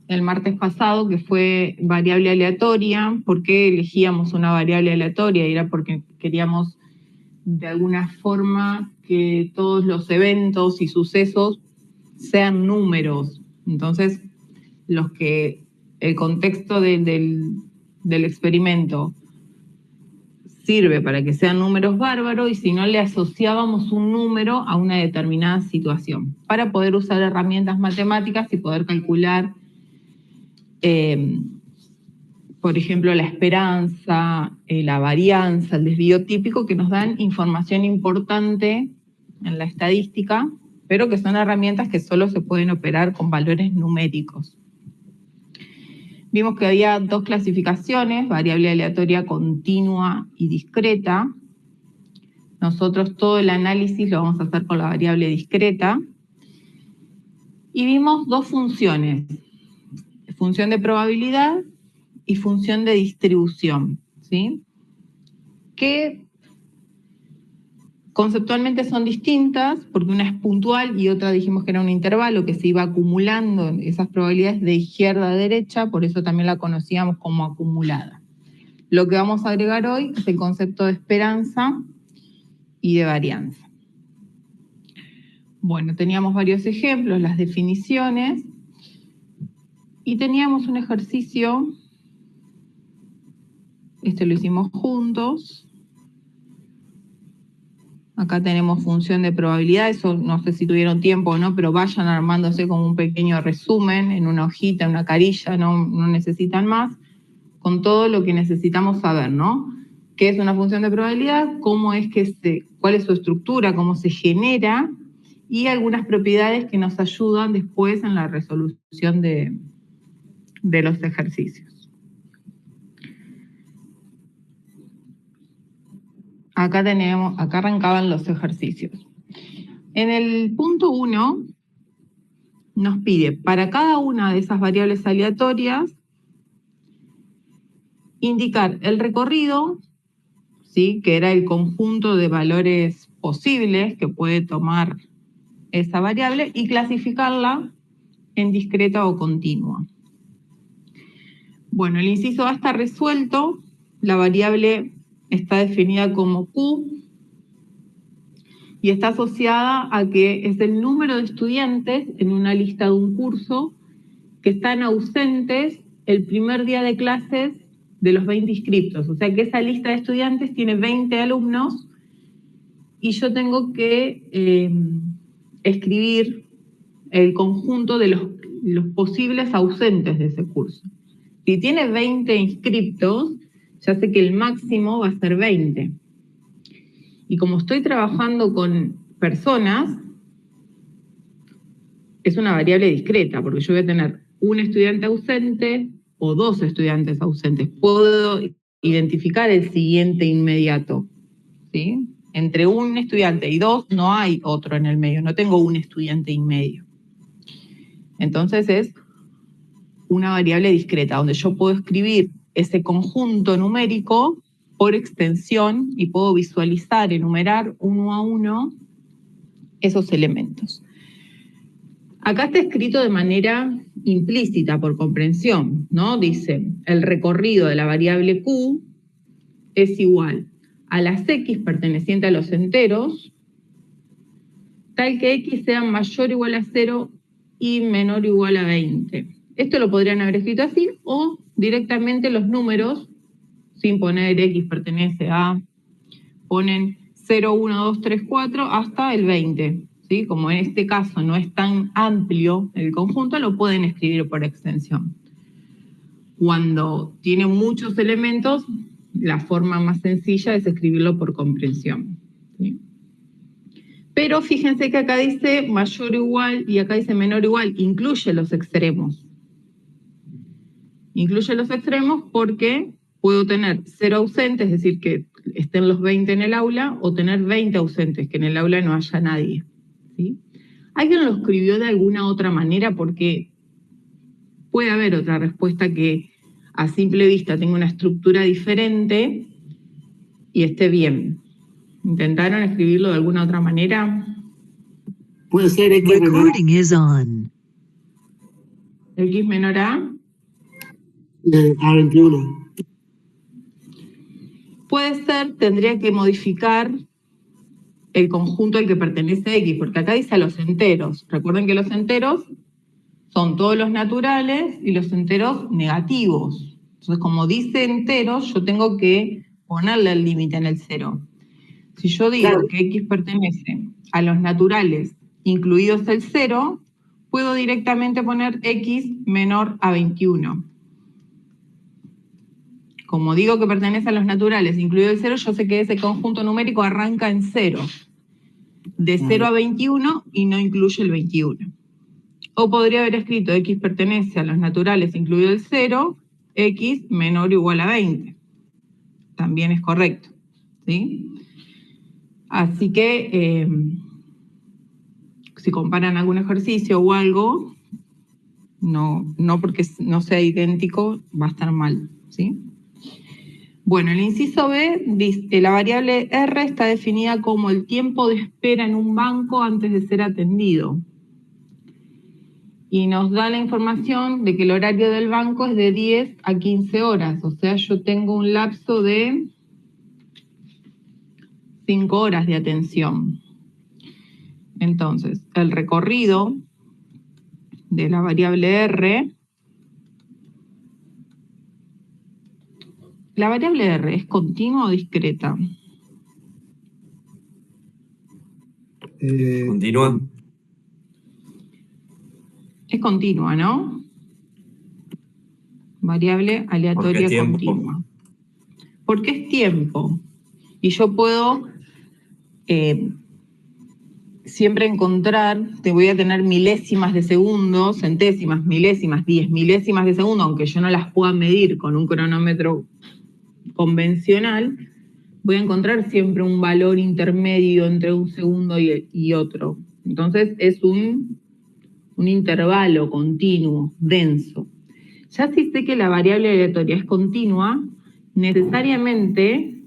el martes pasado, que fue variable aleatoria. ¿Por qué elegíamos una variable aleatoria? Era porque queríamos de alguna forma que todos los eventos y sucesos sean números. Entonces, el contexto del experimento sirve para que sean números bárbaros, y si no, le asociábamos un número a una determinada situación para poder usar herramientas matemáticas y poder calcular, por ejemplo, la esperanza, la varianza, el desvío típico, que nos dan información importante en la estadística, pero que son herramientas que solo se pueden operar con valores numéricos. Vimos que había dos clasificaciones, variable aleatoria continua y discreta. Nosotros todo el análisis lo vamos a hacer con la variable discreta. Y vimos dos funciones, función de probabilidad y función de distribución, ¿sí? Que conceptualmente son distintas, porque una es puntual y otra dijimos que era un intervalo que se iba acumulando esas probabilidades de izquierda a derecha, por eso también la conocíamos como acumulada. Lo que vamos a agregar hoy es el concepto de esperanza y de varianza. Bueno, teníamos varios ejemplos, las definiciones, y teníamos un ejercicio, este lo hicimos juntos. Acá tenemos función de probabilidad, eso no sé si tuvieron tiempo o no, pero vayan armándose como un pequeño resumen en una hojita, en una carilla, no necesitan más, con todo lo que necesitamos saber, ¿no? ¿Qué es una función de probabilidad? ¿Cuál es su estructura? ¿Cómo se genera? Y algunas propiedades que nos ayudan después en la resolución de los ejercicios. Acá arrancaban los ejercicios. En el punto 1 nos pide para cada una de esas variables aleatorias indicar el recorrido, ¿sí? Que era el conjunto de valores posibles que puede tomar esa variable, y clasificarla en discreta o continua. Bueno, el inciso A está resuelto, la variable está definida como Q y está asociada a que es el número de estudiantes en una lista de un curso que están ausentes el primer día de clases de los 20 inscriptos. O sea que esa lista de estudiantes tiene 20 alumnos y yo tengo que escribir el conjunto de los posibles ausentes de ese curso. Si tiene 20 inscriptos, ya sé que el máximo va a ser 20. Y como estoy trabajando con personas, es una variable discreta, porque yo voy a tener un estudiante ausente o dos estudiantes ausentes. Puedo identificar el siguiente inmediato, ¿sí? Entre un estudiante y dos no hay otro en el medio, no tengo un estudiante y medio. Entonces es una variable discreta, donde yo puedo escribir ese conjunto numérico por extensión y puedo visualizar, enumerar uno a uno esos elementos. Acá está escrito de manera implícita, por comprensión, ¿no? Dice, el recorrido de la variable Q es igual a las X pertenecientes a los enteros, tal que X sea mayor o igual a 0 y menor o igual a 20. Esto lo podrían haber escrito así, o directamente los números, sin poner X pertenece a, ponen 0, 1, 2, 3, 4 hasta el 20. ¿Sí? Como en este caso no es tan amplio el conjunto, lo pueden escribir por extensión. Cuando tiene muchos elementos, la forma más sencilla es escribirlo por comprensión, ¿sí? Pero fíjense que acá dice mayor o igual y acá dice menor o igual, incluye los extremos. Incluye los extremos porque puedo tener 0 ausentes, es decir, que estén los 20 en el aula, o tener 20 ausentes, que en el aula no haya nadie, ¿sí? ¿Alguien lo escribió de alguna otra manera? Porque puede haber otra respuesta que a simple vista tenga una estructura diferente y esté bien. ¿Intentaron escribirlo de alguna otra manera? Puede ser X. Recording is on. X menor a... A 21. Puede ser, tendría que modificar el conjunto al que pertenece X, porque acá dice a los enteros. Recuerden que los enteros son todos los naturales y los enteros negativos. Entonces, como dice enteros, yo tengo que ponerle el límite en el 0. Si yo digo que X pertenece a los naturales, incluidos el 0, puedo directamente poner X menor a 21. Como digo que pertenece a los naturales, incluido el 0, yo sé que ese conjunto numérico arranca en 0. De 0 a 21 y no incluye el 21. O podría haber escrito X pertenece a los naturales, incluido el 0, X menor o igual a 20. También es correcto, ¿sí? Así que, si comparan algún ejercicio o algo, no porque no sea idéntico, va a estar mal, ¿sí? Bueno, el inciso B dice, la variable R está definida como el tiempo de espera en un banco antes de ser atendido. Y nos da la información de que el horario del banco es de 10 a 15 horas, o sea, yo tengo un lapso de 5 horas de atención. Entonces, el recorrido de la variable R, ¿la variable R es continua o discreta? Continúa. Es continua, ¿no? Variable aleatoria continua. Porque es tiempo. Y yo puedo siempre encontrar, te voy a tener milésimas de segundo, centésimas, milésimas, 10 milésimas de segundo, aunque yo no las pueda medir con un cronómetro convencional, voy a encontrar siempre un valor intermedio entre un segundo y otro. Entonces es un intervalo continuo, denso. Ya si sé que la variable aleatoria es continua, necesariamente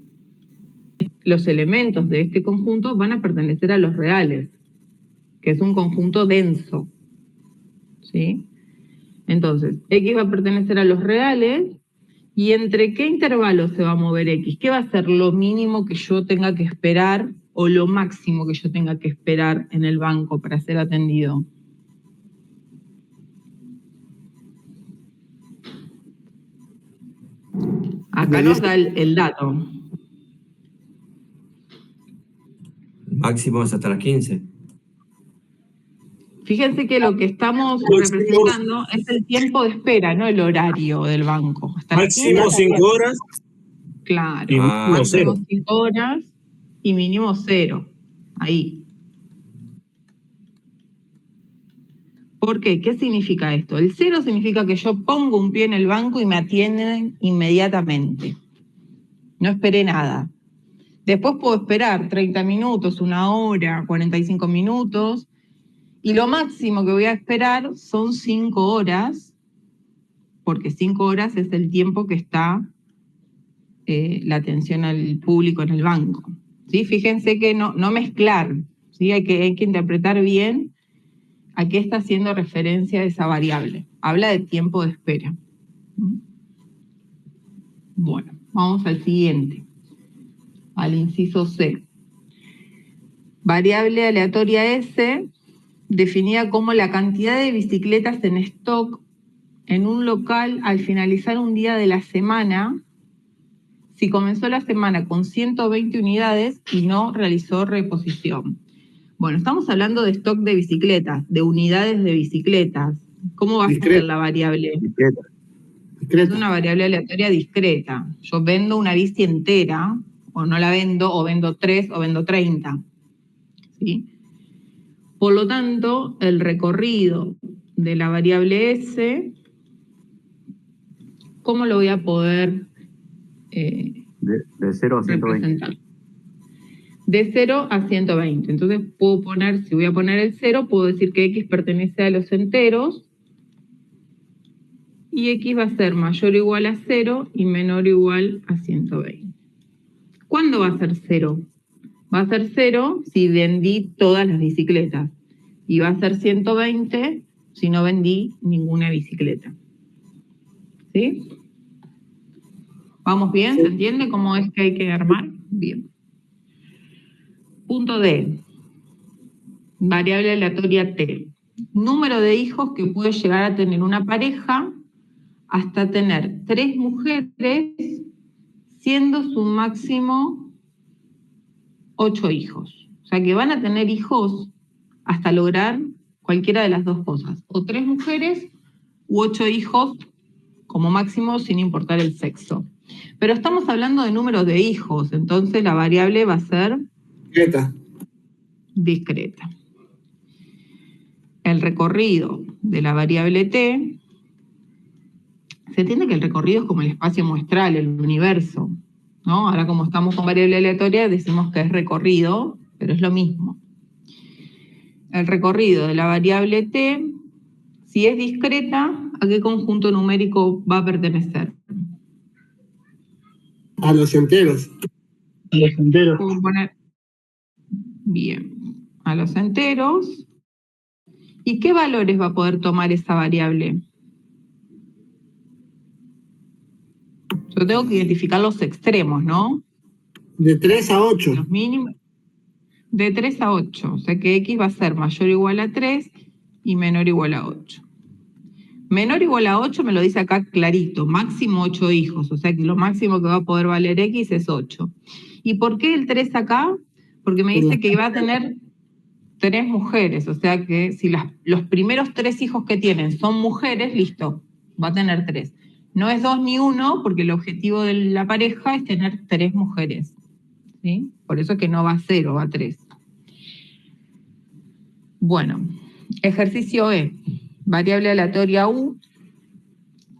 los elementos de este conjunto van a pertenecer a los reales, que es un conjunto denso, ¿sí? Entonces, X va a pertenecer a los reales, ¿y entre qué intervalo se va a mover X? ¿Qué va a ser lo mínimo que yo tenga que esperar o lo máximo que yo tenga que esperar en el banco para ser atendido? Acá nos da el dato. Máximo es hasta las 15. Fíjense que lo que estamos representando es el tiempo de espera, no el horario del banco. Hasta Máximo 5 horas. Claro, Y máximo 5 horas y mínimo 0. Ahí. ¿Por qué? ¿Qué significa esto? El 0 significa que yo pongo un pie en el banco y me atienden inmediatamente. No esperé nada. Después puedo esperar 30 minutos, 1 hora, 45 minutos. Y lo máximo que voy a esperar son 5 horas, porque 5 horas es el tiempo que está la atención al público en el banco. ¿Sí? Fíjense que no mezclar, ¿sí? Hay que interpretar bien a qué está haciendo referencia esa variable. Habla de tiempo de espera. Bueno, vamos al siguiente, al inciso C. Variable aleatoria S, definida como la cantidad de bicicletas en stock en un local al finalizar un día de la semana, si comenzó la semana con 120 unidades y no realizó reposición. Bueno, estamos hablando de stock de bicicletas, de unidades de bicicletas. ¿Cómo va a ser la variable? Discreta. Es una variable aleatoria discreta. Yo vendo una bici entera, o no la vendo, o vendo 3, o vendo 30. ¿Sí? Por lo tanto, el recorrido de la variable S, ¿cómo lo voy a poder de 0 a 120. representar? De 0 a 120. Entonces puedo poner, si voy a poner el 0, puedo decir que X pertenece a los enteros y X va a ser mayor o igual a 0 y menor o igual a 120. ¿Cuándo va a ser 0? Va a ser 0 si vendí todas las bicicletas y va a ser 120 si no vendí ninguna bicicleta. ¿Sí? ¿Vamos bien? ¿Se entiende cómo es que hay que armar? Bien. Punto D. Variable aleatoria T. Número de hijos que puede llegar a tener una pareja hasta tener 3 mujeres, siendo su máximo 8 hijos. O sea que van a tener hijos hasta lograr cualquiera de las dos cosas. O 3 mujeres u 8 hijos como máximo sin importar el sexo. Pero estamos hablando de número de hijos, entonces la variable va a ser discreta. El recorrido de la variable T, se entiende que el recorrido es como el espacio muestral, el universo, ¿no? Ahora como estamos con variable aleatoria decimos que es recorrido, pero es lo mismo. El recorrido de la variable T, si es discreta, ¿a qué conjunto numérico va a pertenecer? A los enteros. A los enteros. Puedo poner, bien, a los enteros. ¿Y qué valores va a poder tomar esa variable? Yo tengo que identificar los extremos, ¿no? De 3 a 8. Los mínimos. De 3 a 8. O sea que X va a ser mayor o igual a 3 y menor o igual a 8. Menor o igual a 8 me lo dice acá clarito. Máximo 8 hijos. O sea que lo máximo que va a poder valer X es 8. ¿Y por qué el 3 acá? Porque me dice que iba a tener 3 mujeres. O sea que si los primeros 3 hijos que tienen son mujeres, listo. Va a tener 3. No es 2 ni 1, porque el objetivo de la pareja es tener 3 mujeres. ¿Sí? Por eso es que no va a 0, va a 3. Bueno, ejercicio E. Variable aleatoria U.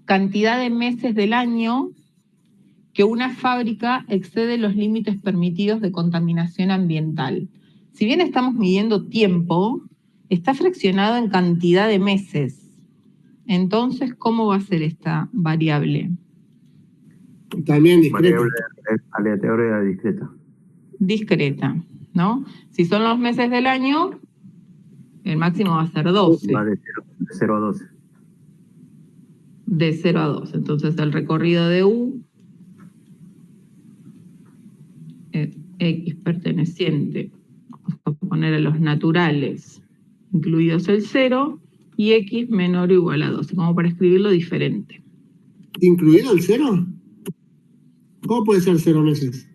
Cantidad de meses del año que una fábrica excede los límites permitidos de contaminación ambiental. Si bien estamos midiendo tiempo, está fraccionado en cantidad de meses. Entonces, ¿cómo va a ser esta variable? También discreta. Variable aleatoria discreta. Discreta, ¿no? Si son los meses del año, el máximo va a ser 12. Va de 0 a 12. De 0 a 12. Entonces, el recorrido de U es X perteneciente, vamos a poner a los naturales, incluidos el 0, y X menor o igual a 12, como para escribirlo diferente. ¿Incluido el 0? ¿Cómo puede ser 0 meses?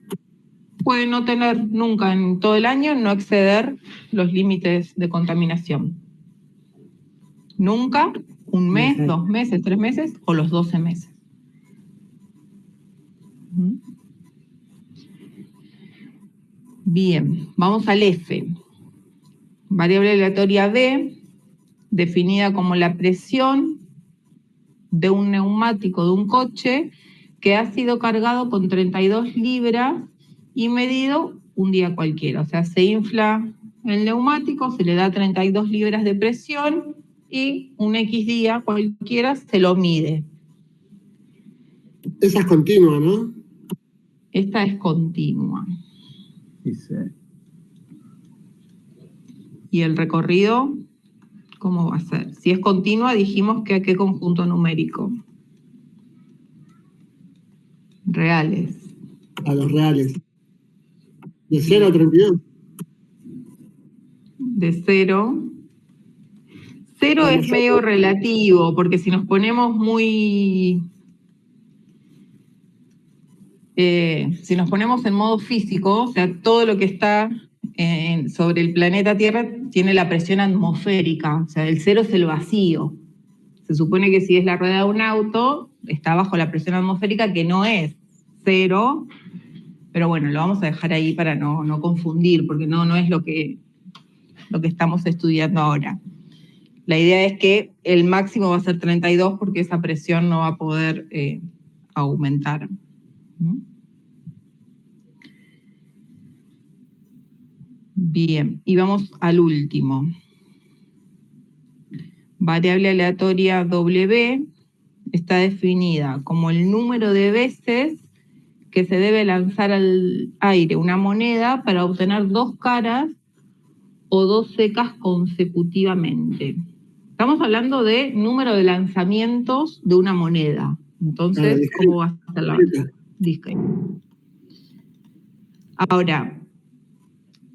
Puede no tener nunca en todo el año, no exceder los límites de contaminación. Nunca, un mes, 2 meses, 3 meses o los 12 meses. Bien, vamos al F. Variable aleatoria B, definida como la presión de un neumático de un coche que ha sido cargado con 32 libras y medido un día cualquiera. O sea, se infla el neumático, se le da 32 libras de presión y un X día cualquiera se lo mide. Esa es continua, ¿no? Esta es continua. Dice. ¿Y el recorrido cómo va a ser? Si es continua, dijimos que a qué conjunto numérico. Reales. A los reales. De 0 a 32. De 0. 0 es medio relativo, porque si nos ponemos muy... si nos ponemos en modo físico, o sea, todo lo que está sobre el planeta Tierra tiene la presión atmosférica, o sea, el 0 es el vacío. Se supone que si es la rueda de un auto, está bajo la presión atmosférica, que no es 0, pero bueno, lo vamos a dejar ahí para no confundir, porque no es lo que estamos estudiando ahora. La idea es que el máximo va a ser 32 porque esa presión no va a poder aumentar. Bien, y vamos al último. Variable aleatoria W está definida como el número de veces que se debe lanzar al aire una moneda para obtener 2 caras o 2 secas consecutivamente. Estamos hablando de número de lanzamientos de una moneda. Entonces, ¿cómo va a ser la discreta? Ahora,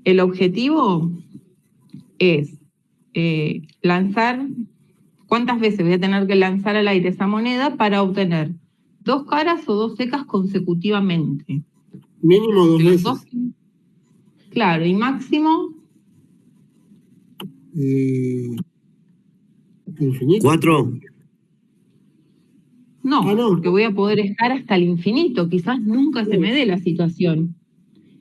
el objetivo es lanzar, ¿cuántas veces voy a tener que lanzar al aire esa moneda para obtener 2 caras o 2 secas consecutivamente? Mínimo 2 veces. Claro, y máximo. Infinito. 4. No, no, porque voy a poder estar hasta el infinito, quizás nunca se me dé la situación.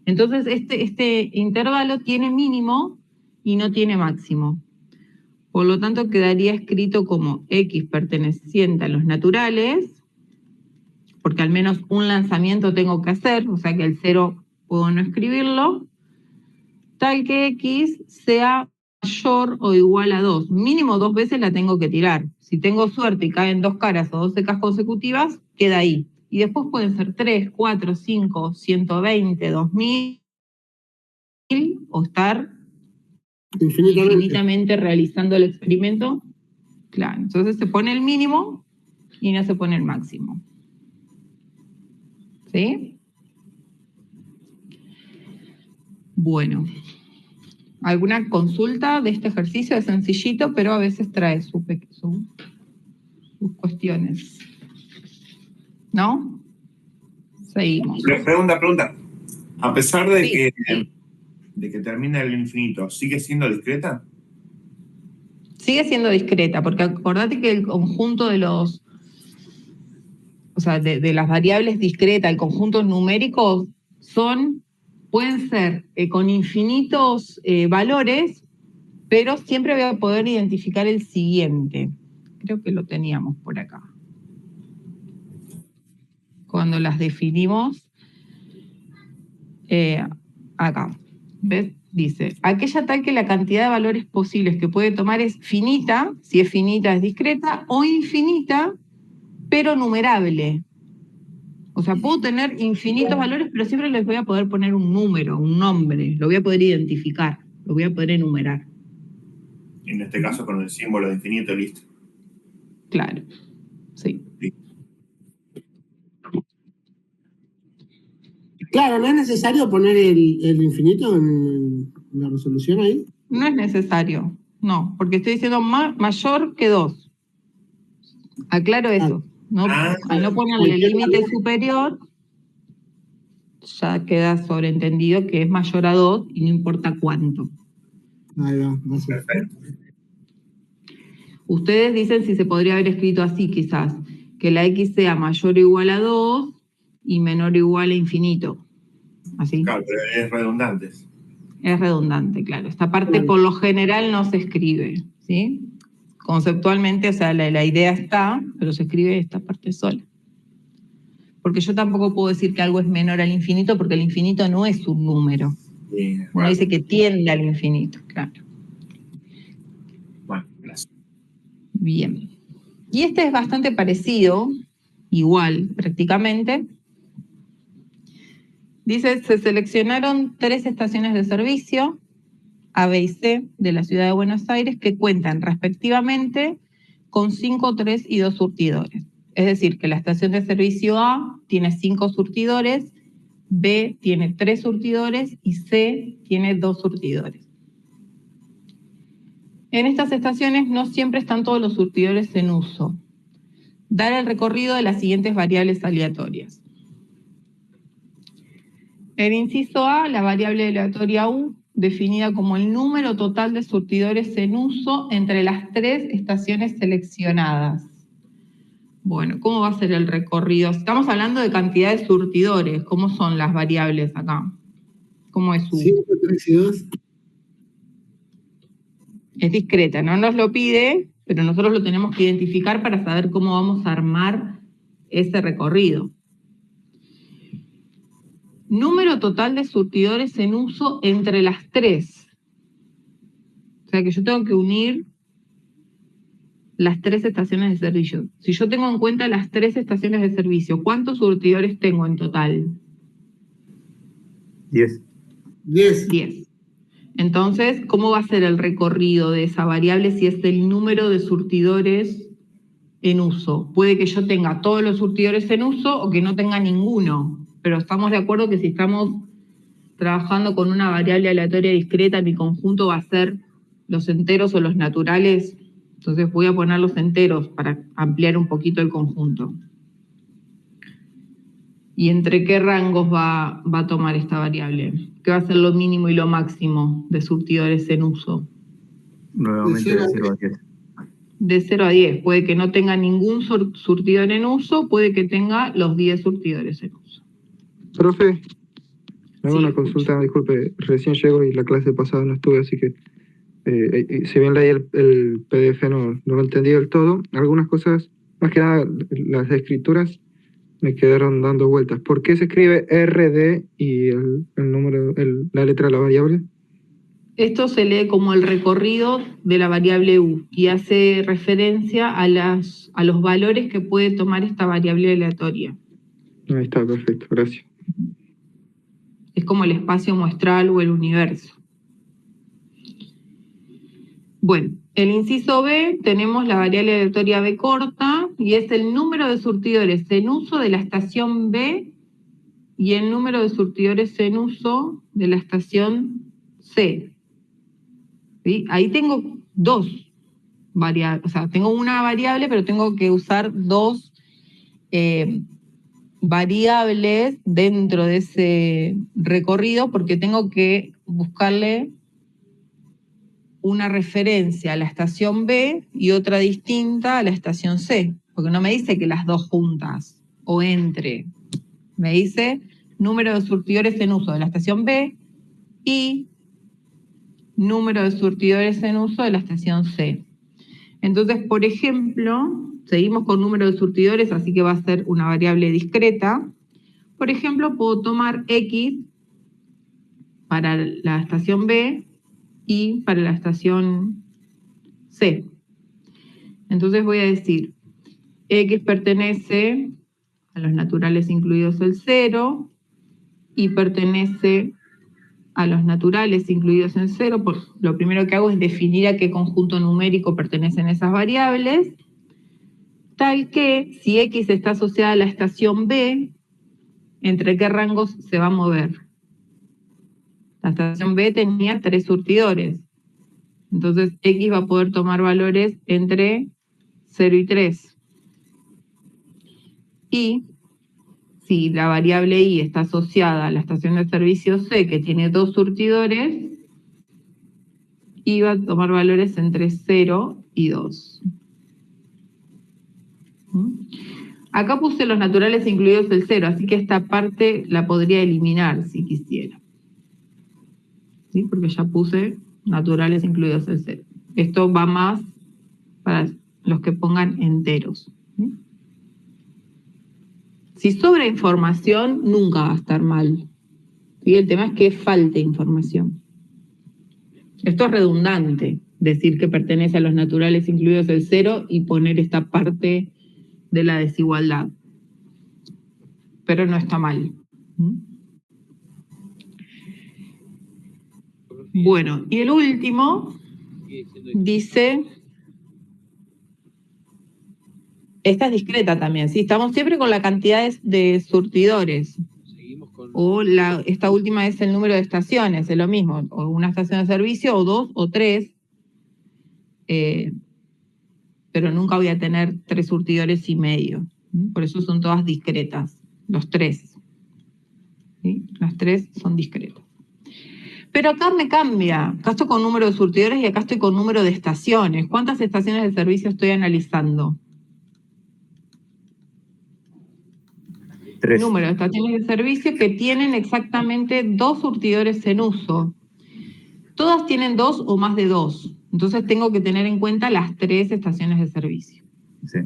Entonces, este intervalo tiene mínimo y no tiene máximo. Por lo tanto, quedaría escrito como X perteneciente a los naturales, porque al menos un lanzamiento tengo que hacer, o sea que el 0 puedo no escribirlo, tal que X sea mayor o igual a 2. Mínimo 2 veces la tengo que tirar. Si tengo suerte y caen 2 caras o 2 secas consecutivas, queda ahí. Y después pueden ser 3, 4, 5, 120, 2000, o estar infinitamente realizando el experimento. Claro, entonces se pone el mínimo y no se pone el máximo. ¿Sí? Bueno. ¿Alguna consulta de este ejercicio? Es sencillito, pero a veces trae sus cuestiones. ¿No? Seguimos. Pregunta. A pesar de, Sí. de que termina el infinito, ¿sigue siendo discreta? Sigue siendo discreta, porque acordate que el conjunto de los, o sea, de las variables discretas, el conjunto numéricos, pueden ser con infinitos valores, pero siempre voy a poder identificar el siguiente. Creo que lo teníamos por acá. Cuando las definimos, acá, ¿ves? Dice, aquella tal que la cantidad de valores posibles que puede tomar es finita, si es finita es discreta, o infinita, pero numerable. O sea, puedo tener infinitos valores, pero siempre les voy a poder poner un número, un nombre, lo voy a poder identificar, lo voy a poder enumerar. En este caso con el símbolo de infinito, listo. Claro, sí. Claro, ¿no es necesario poner el infinito en la resolución ahí? No es necesario, no, porque estoy diciendo mayor que 2. Aclaro eso. No, al no ponerle el límite superior, ya queda sobreentendido que es mayor a 2 y no importa cuánto. Ahí va, Perfecto. Ustedes dicen si se podría haber escrito así quizás, que la X sea mayor o igual a 2 y menor o igual a infinito. Así. Claro, pero es redundante. Es redundante, claro. Esta parte por lo general no se escribe, ¿sí? Conceptualmente, o sea, la idea está, pero se escribe esta parte sola. Porque yo tampoco puedo decir que algo es menor al infinito, porque el infinito no es un número. Sí, Uno dice que tiende al infinito, claro. Bueno, gracias. Bien. Y este es bastante parecido, igual prácticamente. Dice, se seleccionaron 3 estaciones de servicio, A, B y C, de la ciudad de Buenos Aires, que cuentan respectivamente con 5, 3 y 2 surtidores. Es decir, que la estación de servicio A tiene 5 surtidores, B tiene 3 surtidores y C tiene 2 surtidores. En estas estaciones no siempre están todos los surtidores en uso. Dar el recorrido de las siguientes variables aleatorias. El inciso A, la variable aleatoria U, definida como el número total de surtidores en uso entre las 3 estaciones seleccionadas. Bueno, ¿cómo va a ser el recorrido? Estamos hablando de cantidad de surtidores. ¿Cómo son las variables acá? ¿Cómo es U? 5, 3 y 2. Es discreta, no nos lo pide, pero nosotros lo tenemos que identificar para saber cómo vamos a armar ese recorrido. Número total de surtidores en uso entre las 3. O sea que yo tengo que unir las 3 estaciones de servicio. Si yo tengo en cuenta las 3 estaciones de servicio, ¿cuántos surtidores tengo en total? 10. 10. 10. Entonces, ¿cómo va a ser el recorrido de esa variable si es el número de surtidores en uso? Puede que yo tenga todos los surtidores en uso o que no tenga ninguno, pero estamos de acuerdo que si estamos trabajando con una variable aleatoria discreta, mi conjunto va a ser los enteros o los naturales. Entonces voy a poner los enteros para ampliar un poquito el conjunto. ¿Y entre qué rangos va a tomar esta variable? ¿Qué va a ser lo mínimo y lo máximo de surtidores en uso? Nuevamente de 0 a 10. De 0 a 10. Puede que no tenga ningún surtidor en uso, puede que tenga los 10 surtidores en uso. Profe, me hago Sí, una consulta, disculpe, recién llego y la clase pasada no estuve, así que si bien leí el PDF no lo entendí del todo. Algunas cosas, más que nada las escrituras, me quedaron dando vueltas. ¿Por qué se escribe RD y el número, la letra de la variable? Esto se lee como el recorrido de la variable u y hace referencia a los valores que puede tomar esta variable aleatoria. Ahí está, perfecto, gracias. Es como el espacio muestral o el universo. Bueno, el inciso B, tenemos la variable aleatoria B corta, y es el número de surtidores en uso de la estación B y el número de surtidores en uso de la estación C. ¿Sí? Ahí tengo dos variables, o sea, tengo una variable, pero tengo que usar dos variables dentro de ese recorrido porque tengo que buscarle una referencia a la estación B y otra distinta a la estación C, porque no me dice que las dos juntas o entre. Me dice número de surtidores en uso de la estación B y número de surtidores en uso de la estación C. Entonces, por ejemplo, seguimos con número de surtidores, así que va a ser una variable discreta. Por ejemplo, puedo tomar X para la estación B y para la estación C. Entonces voy a decir, X pertenece a los naturales incluidos el 0 y pertenece a los naturales incluidos en 0. Lo primero que hago es definir a qué conjunto numérico pertenecen esas variables, tal que si X está asociada a la estación B, ¿entre qué rangos se va a mover? La estación B tenía 3 surtidores. Entonces, X va a poder tomar valores entre 0 y 3. Y si la variable Y está asociada a la estación de servicio C, que tiene 2 surtidores, Y va a tomar valores entre 0 y 2. Acá puse los naturales incluidos el 0, así que esta parte la podría eliminar si quisiera. ¿Sí? Porque ya puse naturales incluidos el 0. Esto va más para los que pongan enteros. ¿Sí? Si sobra información, nunca va a estar mal. ¿Sí? El tema es que falte información. Esto es redundante, decir que pertenece a los naturales incluidos el 0 y poner esta parte de la desigualdad. Pero no está mal. Bueno, y el último dice, esta es discreta también, ¿sí? Estamos siempre con la cantidad de surtidores. O esta última es el número de estaciones, es lo mismo, o una estación de servicio, o 2 o 3, pero nunca voy a tener 3 surtidores y medio. Por eso son todas discretas, los 3. ¿Sí? Las 3 son discretas. Pero acá me cambia, acá estoy con número de surtidores y acá estoy con número de estaciones. ¿Cuántas estaciones de servicio estoy analizando? 3. Número de estaciones de servicio que tienen exactamente 2 surtidores en uso. Todas tienen 2 o más de 2. Entonces tengo que tener en cuenta las 3 estaciones de servicio. Sí.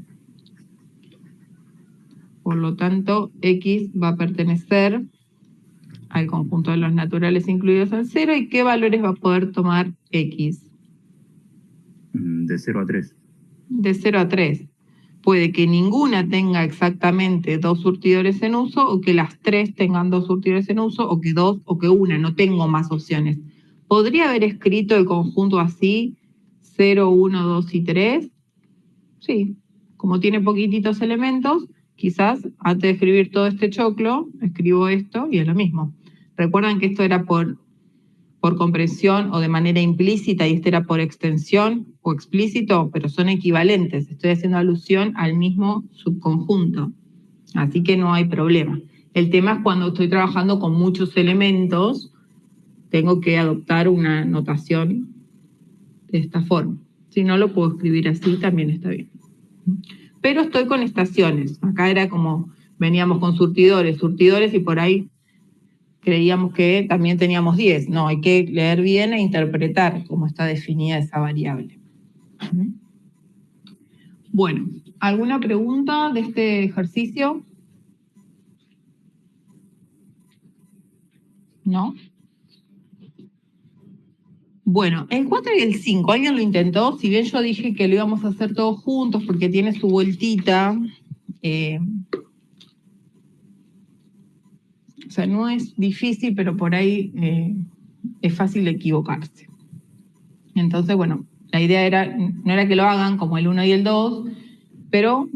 Por lo tanto, X va a pertenecer al conjunto de los naturales incluidos en 0. ¿Y qué valores va a poder tomar X? De 0 a 3. De 0 a 3. Puede que ninguna tenga exactamente 2 surtidores en uso, o que las 3 tengan 2 surtidores en uso, o que 2, o que una, no tengo más opciones. ¿Podría haber escrito el conjunto así, 0, 1, 2 y 3? Sí, como tiene poquititos elementos, quizás antes de escribir todo este choclo, escribo esto y es lo mismo. Recuerdan que esto era por comprensión o de manera implícita y este era por extensión o explícito, pero son equivalentes. Estoy haciendo alusión al mismo subconjunto, así que no hay problema. El tema es cuando estoy trabajando con muchos elementos, tengo que adoptar una notación de esta forma. Si no lo puedo escribir así, también está bien. Pero estoy con estaciones. Acá era como, veníamos con surtidores y por ahí creíamos que también teníamos 10. No, hay que leer bien e interpretar cómo está definida esa variable. Bueno, ¿alguna pregunta de este ejercicio? ¿No? Bueno, el 4 y el 5, ¿alguien lo intentó? Si bien yo dije que lo íbamos a hacer todos juntos porque tiene su vueltita, o sea, no es difícil, pero por ahí es fácil de equivocarse. Entonces, bueno, la idea no era que lo hagan como el 1 y el 2, pero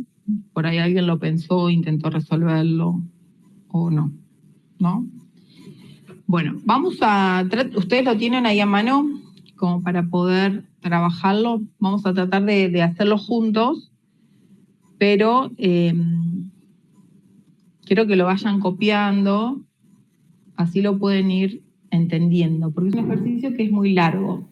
por ahí alguien lo pensó, intentó resolverlo o no, ¿no? Bueno, ustedes lo tienen ahí a mano como para poder trabajarlo. Vamos a tratar de hacerlo juntos, pero quiero que lo vayan copiando, así lo pueden ir entendiendo, porque es un ejercicio que es muy largo.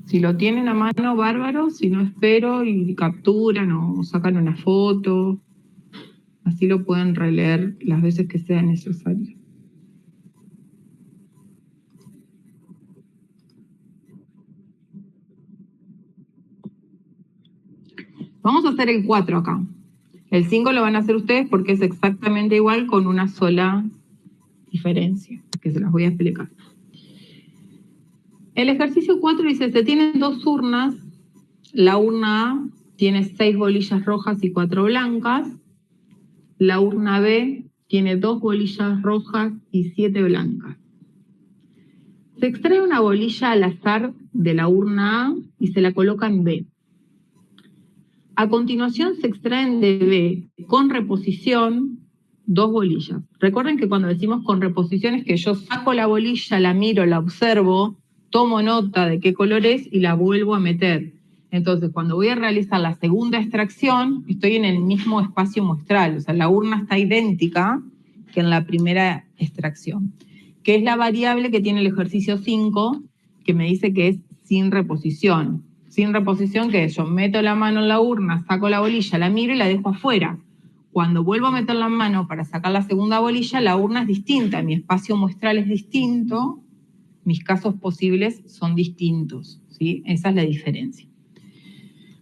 Si lo tienen a mano, bárbaro, si no, espero y capturan o sacan una foto, así lo pueden releer las veces que sea necesario. Vamos a hacer el 4 acá. El 5 lo van a hacer ustedes porque es exactamente igual con una sola diferencia, que se las voy a explicar. El ejercicio 4 dice, se tienen 2 urnas, la urna A tiene 6 bolillas rojas y 4 blancas, la urna B tiene 2 bolillas rojas y 7 blancas. Se extrae una bolilla al azar de la urna A y se la coloca en B. A continuación se extraen de B con reposición 2 bolillas. Recuerden que cuando decimos con reposición es que yo saco la bolilla, la miro, la observo, tomo nota de qué color es y la vuelvo a meter. Entonces, cuando voy a realizar la segunda extracción, estoy en el mismo espacio muestral, o sea, la urna está idéntica que en la primera extracción, que es la variable que tiene el ejercicio 5, que me dice que es sin reposición. Sin reposición, que es yo meto la mano en la urna, saco la bolilla, la miro y la dejo afuera. Cuando vuelvo a meter la mano para sacar la segunda bolilla, la urna es distinta, mi espacio muestral es distinto, mis casos posibles son distintos, ¿sí? Esa es la diferencia.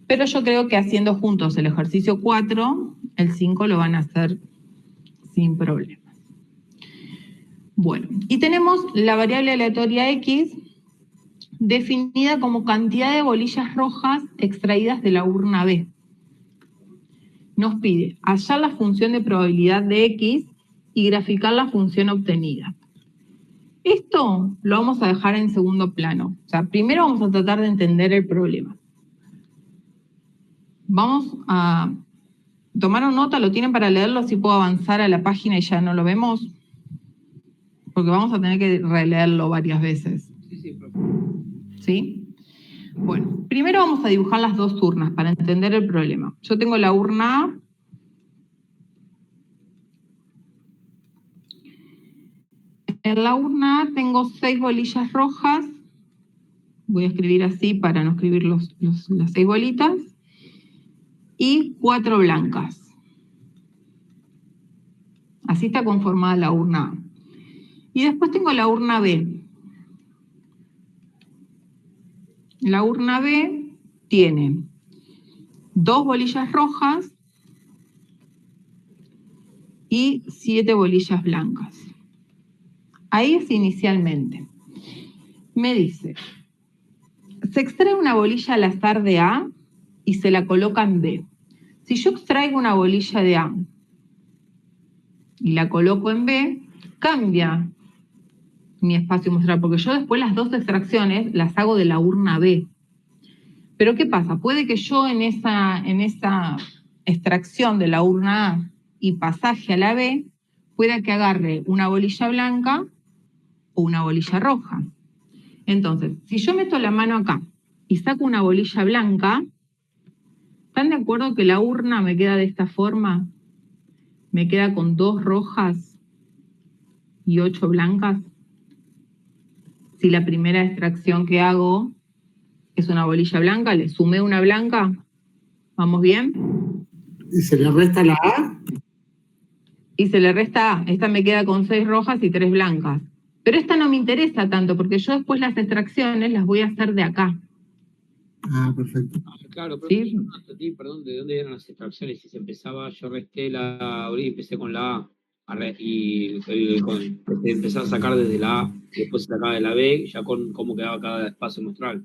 Pero yo creo que haciendo juntos el ejercicio 4, el 5 lo van a hacer sin problemas. Bueno, y tenemos la variable aleatoria X definida como cantidad de bolillas rojas extraídas de la urna B. Nos pide hallar la función de probabilidad de X y graficar la función obtenida. Esto lo vamos a dejar en segundo plano. O sea, primero vamos a tratar de entender el problema. Vamos a tomar una nota, lo tienen para leerlo, si puedo avanzar a la página y ya no lo vemos. Porque vamos a tener que releerlo varias veces. ¿Sí? Bueno, primero vamos a dibujar las 2 urnas para entender el problema. Yo tengo la urna A. En la urna A tengo 6 bolillas rojas. Voy a escribir así para no escribir las 6 bolitas. Y 4 blancas. Así está conformada la urna A. Y después tengo la urna B. La urna B tiene 2 bolillas rojas y 7 bolillas blancas. Ahí es inicialmente. Me dice, se extrae una bolilla al azar de A y se la coloca en B. Si yo extraigo una bolilla de A y la coloco en B, cambia mi espacio muestral, porque yo después las dos extracciones las hago de la urna B. Pero ¿qué pasa? Puede que yo en esa extracción de la urna A y pasaje a la B, pueda que agarre una bolilla blanca o una bolilla roja. Entonces, si yo meto la mano acá y saco una bolilla blanca, ¿están de acuerdo que la urna me queda de esta forma? Me queda con 2 rojas y 8 blancas. Si la primera extracción que hago es una bolilla blanca, le sumé una blanca, ¿vamos bien? ¿Y se le resta la A? Y se le resta A. Esta me queda con 6 rojas y 3 blancas. Pero esta no me interesa tanto, porque yo después las extracciones las voy a hacer de acá. Ah, perfecto. Claro, pero ¿Sí? perdón, ¿de dónde eran las extracciones? Si se empezaba, yo resté la y empecé con la A, empecé a sacar desde la A, y después sacaba de la B, ya con cómo quedaba cada espacio muestral.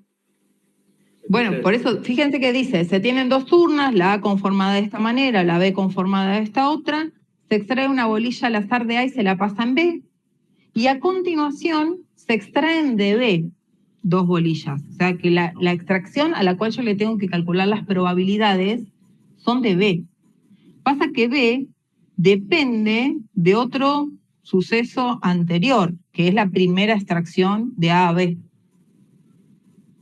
Bueno, por eso, fíjense que dice, se tienen 2 urnas, la A conformada de esta manera, la B conformada de esta otra, se extrae una bolilla al azar de A y se la pasa en B, y a continuación se extraen de B 2 bolillas. O sea que la extracción a la cual yo le tengo que calcular las probabilidades son de B. Pasa que B depende de otro suceso anterior, que es la primera extracción de A a B.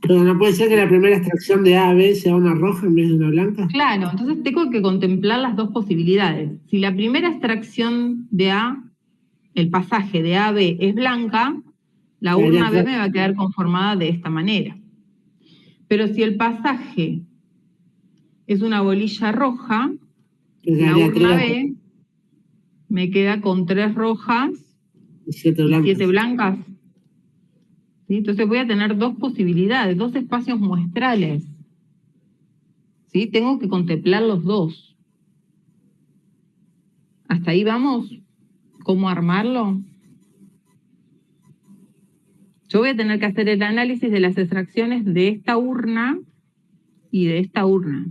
Pero no puede ser que la primera extracción de A a B sea una roja en vez de una blanca. Claro, entonces tengo que contemplar las 2 posibilidades. Si la primera extracción de A, el pasaje de A a B es blanca, la urna B me va a quedar conformada de esta manera. Pero si el pasaje es una bolilla roja, la urna B me queda con 3 rojas y 7 blancas. ¿Sí? Entonces voy a tener 2 posibilidades, 2 espacios muestrales. ¿Sí? Tengo que contemplar los 2. ¿Hasta ahí vamos? ¿Cómo armarlo? Yo voy a tener que hacer el análisis de las extracciones de esta urna y de esta urna.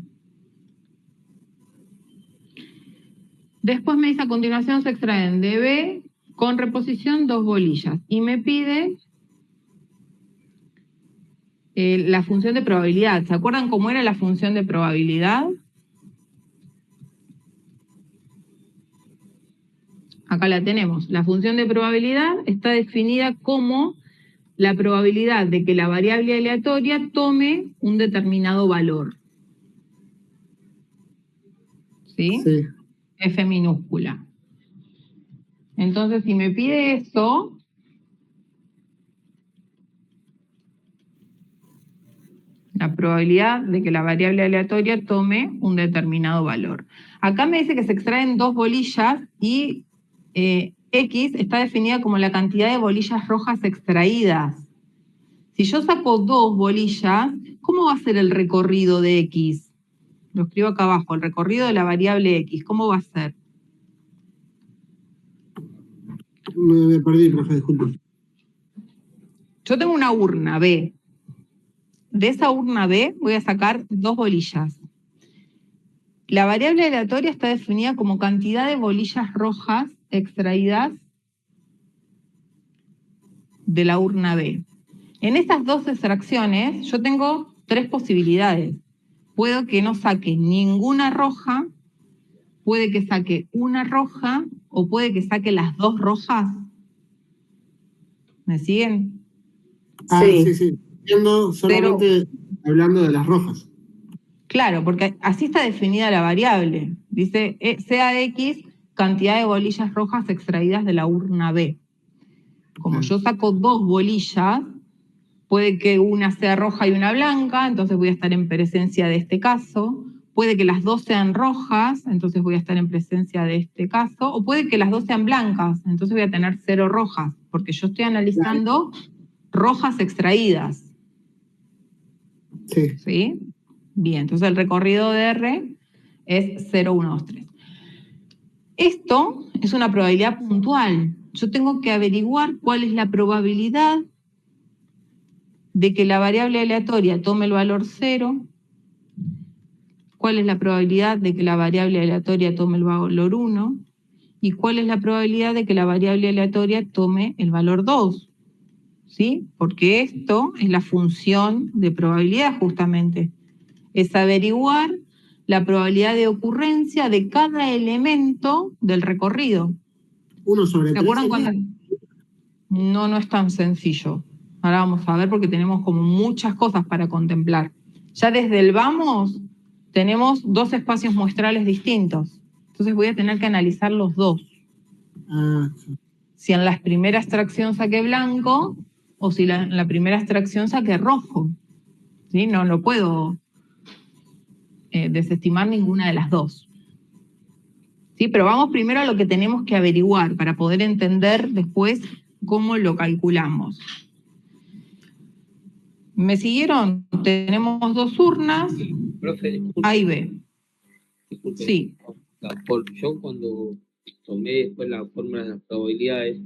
Después me dice, a continuación se extraen de B con reposición 2 bolillas. Y me pide la función de probabilidad. ¿Se acuerdan cómo era la función de probabilidad? Acá la tenemos. La función de probabilidad está definida como la probabilidad de que la variable aleatoria tome un determinado valor. ¿Sí? Sí. F minúscula. Entonces, si me pide eso, la probabilidad de que la variable aleatoria tome un determinado valor. Acá me dice que se extraen 2 bolillas y X está definida como la cantidad de bolillas rojas extraídas. Si yo saco 2 bolillas, ¿cómo va a ser el recorrido de X? Lo escribo acá abajo, el recorrido de la variable X, ¿cómo va a ser? Me perdí, profe, disculpe. Yo tengo una urna B. De esa urna B voy a sacar 2 bolillas. La variable aleatoria está definida como cantidad de bolillas rojas extraídas de la urna B. En estas 2 extracciones yo tengo 3 posibilidades. Puedo que no saque ninguna roja, puede que saque una roja o puede que saque las 2 rojas. ¿Me siguen? Ah, sí. Entiendo, solamente hablando de las rojas. Claro, porque así está definida la variable. Dice, sea X cantidad de bolillas rojas extraídas de la urna B. Como yo saco 2 bolillas, puede que una sea roja y una blanca, entonces voy a estar en presencia de este caso. Puede que las 2 sean rojas, entonces voy a estar en presencia de este caso. O puede que las 2 sean blancas, entonces voy a tener 0 rojas, porque yo estoy analizando rojas extraídas. Sí. ¿Sí? Bien, entonces el recorrido de R es 0, 1, 2, 3. Esto es una probabilidad puntual. Yo tengo que averiguar cuál es la probabilidad de que la variable aleatoria tome el valor 0, cuál es la probabilidad de que la variable aleatoria tome el valor 1 ¿Y cuál es la probabilidad de que la variable aleatoria tome el valor 2? ¿Sí? Porque esto es la función de probabilidad justamente. Es averiguar la probabilidad de ocurrencia de cada elemento del recorrido. 1 sobre ¿Se 3 acuerdan sería. cuando? No, no es tan sencillo. Ahora vamos a ver porque tenemos como muchas cosas para contemplar. Ya desde el vamos tenemos 2 espacios muestrales distintos. Entonces voy a tener que analizar los dos. Ah, Si en la primera extracción saqué blanco o si en la primera extracción saqué rojo. ¿Sí? No puedo desestimar ninguna de las dos. ¿Sí? Pero vamos primero a lo que tenemos que averiguar para poder entender después cómo lo calculamos. ¿Me siguieron? Tenemos 2 urnas, Profe, disculpe, A y B. disculpe. Sí. Yo cuando tomé después la fórmula de las probabilidades,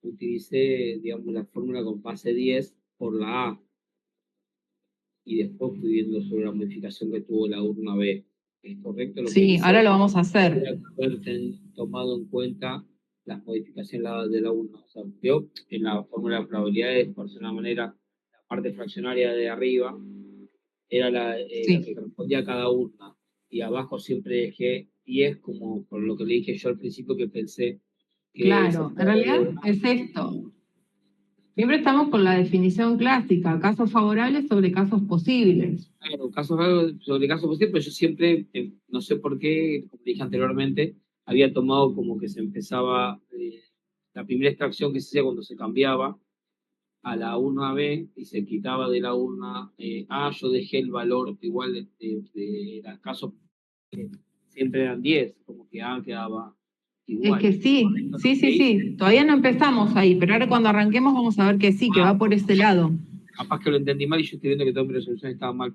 utilicé, digamos, la fórmula con base 10 por la A, y después fui viendo sobre la modificación que tuvo la urna B. ¿Es correcto lo que Sí, dice? ahora lo vamos a hacer. Tendría que haber tomado en cuenta las modificaciones de la urna. O sea, yo en la fórmula de probabilidades, por decirlo de una manera, la parte fraccionaria de arriba era la que correspondía a cada urna, y abajo siempre dejé 10, como por lo que le dije yo al principio, que pensé que Claro, en realidad es esto. Siempre estamos con la definición clásica, casos favorables sobre casos posibles. Claro, sobre casos posibles, pero yo siempre, no sé por qué, como dije anteriormente, había tomado como que se empezaba, la primera extracción que se hacía cuando se cambiaba a la urna B y se quitaba de la urna A, yo dejé el valor igual de los casos, siempre eran 10, como que A quedaba Es igual. que sí. Todavía no empezamos ahí, pero ahora cuando arranquemos vamos a ver que sí, que va por ese lado. Capaz que lo entendí mal y yo estoy viendo que toda mi resolución estaba mal.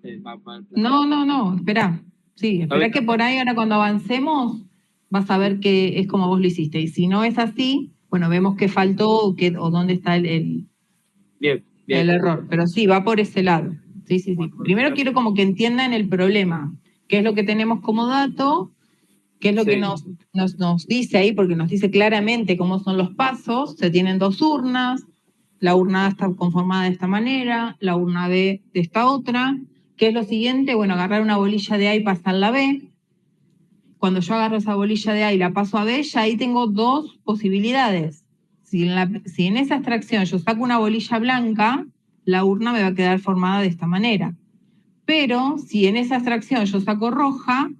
No, espera. Sí, espera que por ahí ahora cuando avancemos vas a ver que es como vos lo hiciste. Y si no es así, bueno, vemos qué faltó o dónde está el error. Pero sí, va por ese lado. Sí. Primero quiero como que entiendan el problema. ¿Qué es lo que tenemos como dato? ¿Qué es lo que nos dice ahí? Porque nos dice claramente cómo son los pasos. Se tienen 2 urnas. La urna A está conformada de esta manera, la urna B de esta otra. ¿Qué es lo siguiente? Bueno, agarrar una bolilla de A y pasarla a B. Cuando yo agarro esa bolilla de A y la paso a B, ya ahí tengo 2 posibilidades. Si en esa extracción yo saco una bolilla blanca, la urna me va a quedar formada de esta manera. Pero si en esa extracción yo saco roja,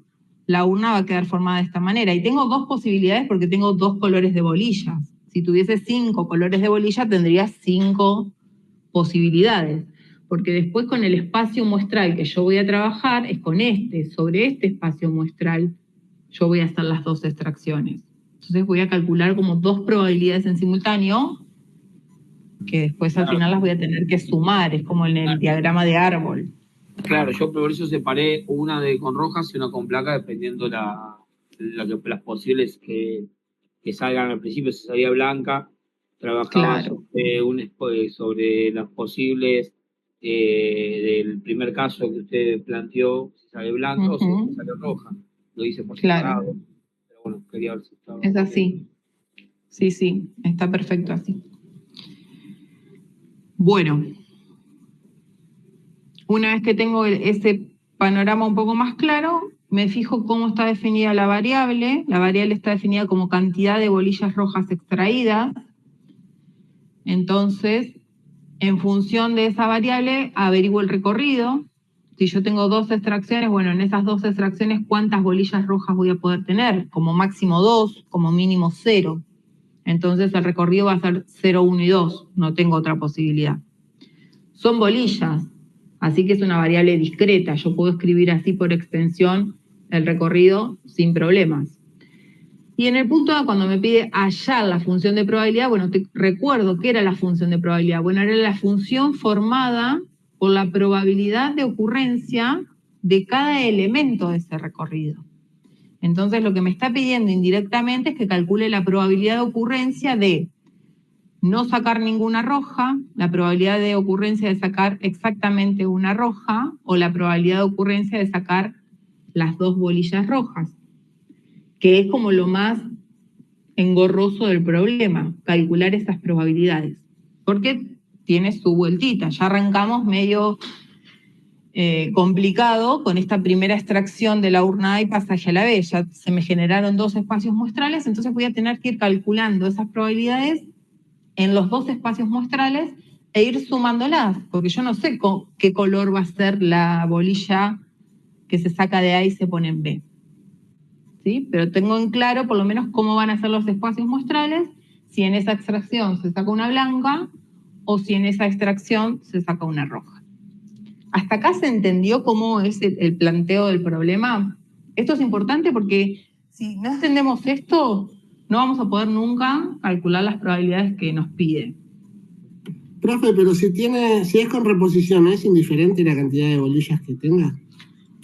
la urna va a quedar formada de esta manera. Y tengo 2 posibilidades porque tengo 2 colores de bolillas. Si tuviese 5 colores de bolilla, tendría 5 posibilidades. Porque después con el espacio muestral que yo voy a trabajar es con sobre este espacio muestral, yo voy a hacer las 2 extracciones. Entonces voy a calcular como 2 probabilidades en simultáneo, que después al final las voy a tener que sumar, es como en el diagrama de árbol. Claro, yo por eso separé una con rojas y una con placa, dependiendo las posibles que salgan al principio. Si salía blanca, trabajaba sobre las posibles del primer caso que usted planteó, si sale blanca o si sale roja. Lo hice por separado. Pero bueno, quería ver si estaba. Es así. Sí, está perfecto así. Bueno. Una vez que tengo ese panorama un poco más claro, me fijo cómo está definida la variable. La variable está definida como cantidad de bolillas rojas extraídas. Entonces, en función de esa variable, averiguo el recorrido. Si yo tengo 2 extracciones, bueno, en esas 2 extracciones, ¿cuántas bolillas rojas voy a poder tener? Como máximo 2, como mínimo 0. Entonces, el recorrido va a ser 0, 1 y 2. No tengo otra posibilidad. Son bolillas. Así que es una variable discreta. Yo puedo escribir así por extensión el recorrido sin problemas. Y en el punto A, cuando me pide hallar la función de probabilidad, bueno, te recuerdo qué era la función de probabilidad. Bueno, era la función formada por la probabilidad de ocurrencia de cada elemento de ese recorrido. Entonces, lo que me está pidiendo indirectamente es que calcule la probabilidad de ocurrencia de no sacar ninguna roja, la probabilidad de ocurrencia de sacar exactamente una roja, o la probabilidad de ocurrencia de sacar las 2 bolillas rojas, que es como lo más engorroso del problema, calcular esas probabilidades, porque tiene su vueltita. Ya arrancamos medio complicado con esta primera extracción de la urna A y pasaje a la B. Ya se me generaron 2 espacios muestrales, entonces voy a tener que ir calculando esas probabilidades en los 2 espacios muestrales e ir sumándolas, porque yo no sé qué color va a ser la bolilla que se saca de A y se pone en B. ¿Sí? Pero tengo en claro por lo menos cómo van a ser los espacios muestrales, si en esa extracción se saca una blanca o si en esa extracción se saca una roja. ¿Hasta acá se entendió cómo es el planteo del problema? Esto es importante porque si no entendemos esto, no vamos a poder nunca calcular las probabilidades que nos pide. Profe, pero si es con reposición, ¿es indiferente la cantidad de bolillas que tenga?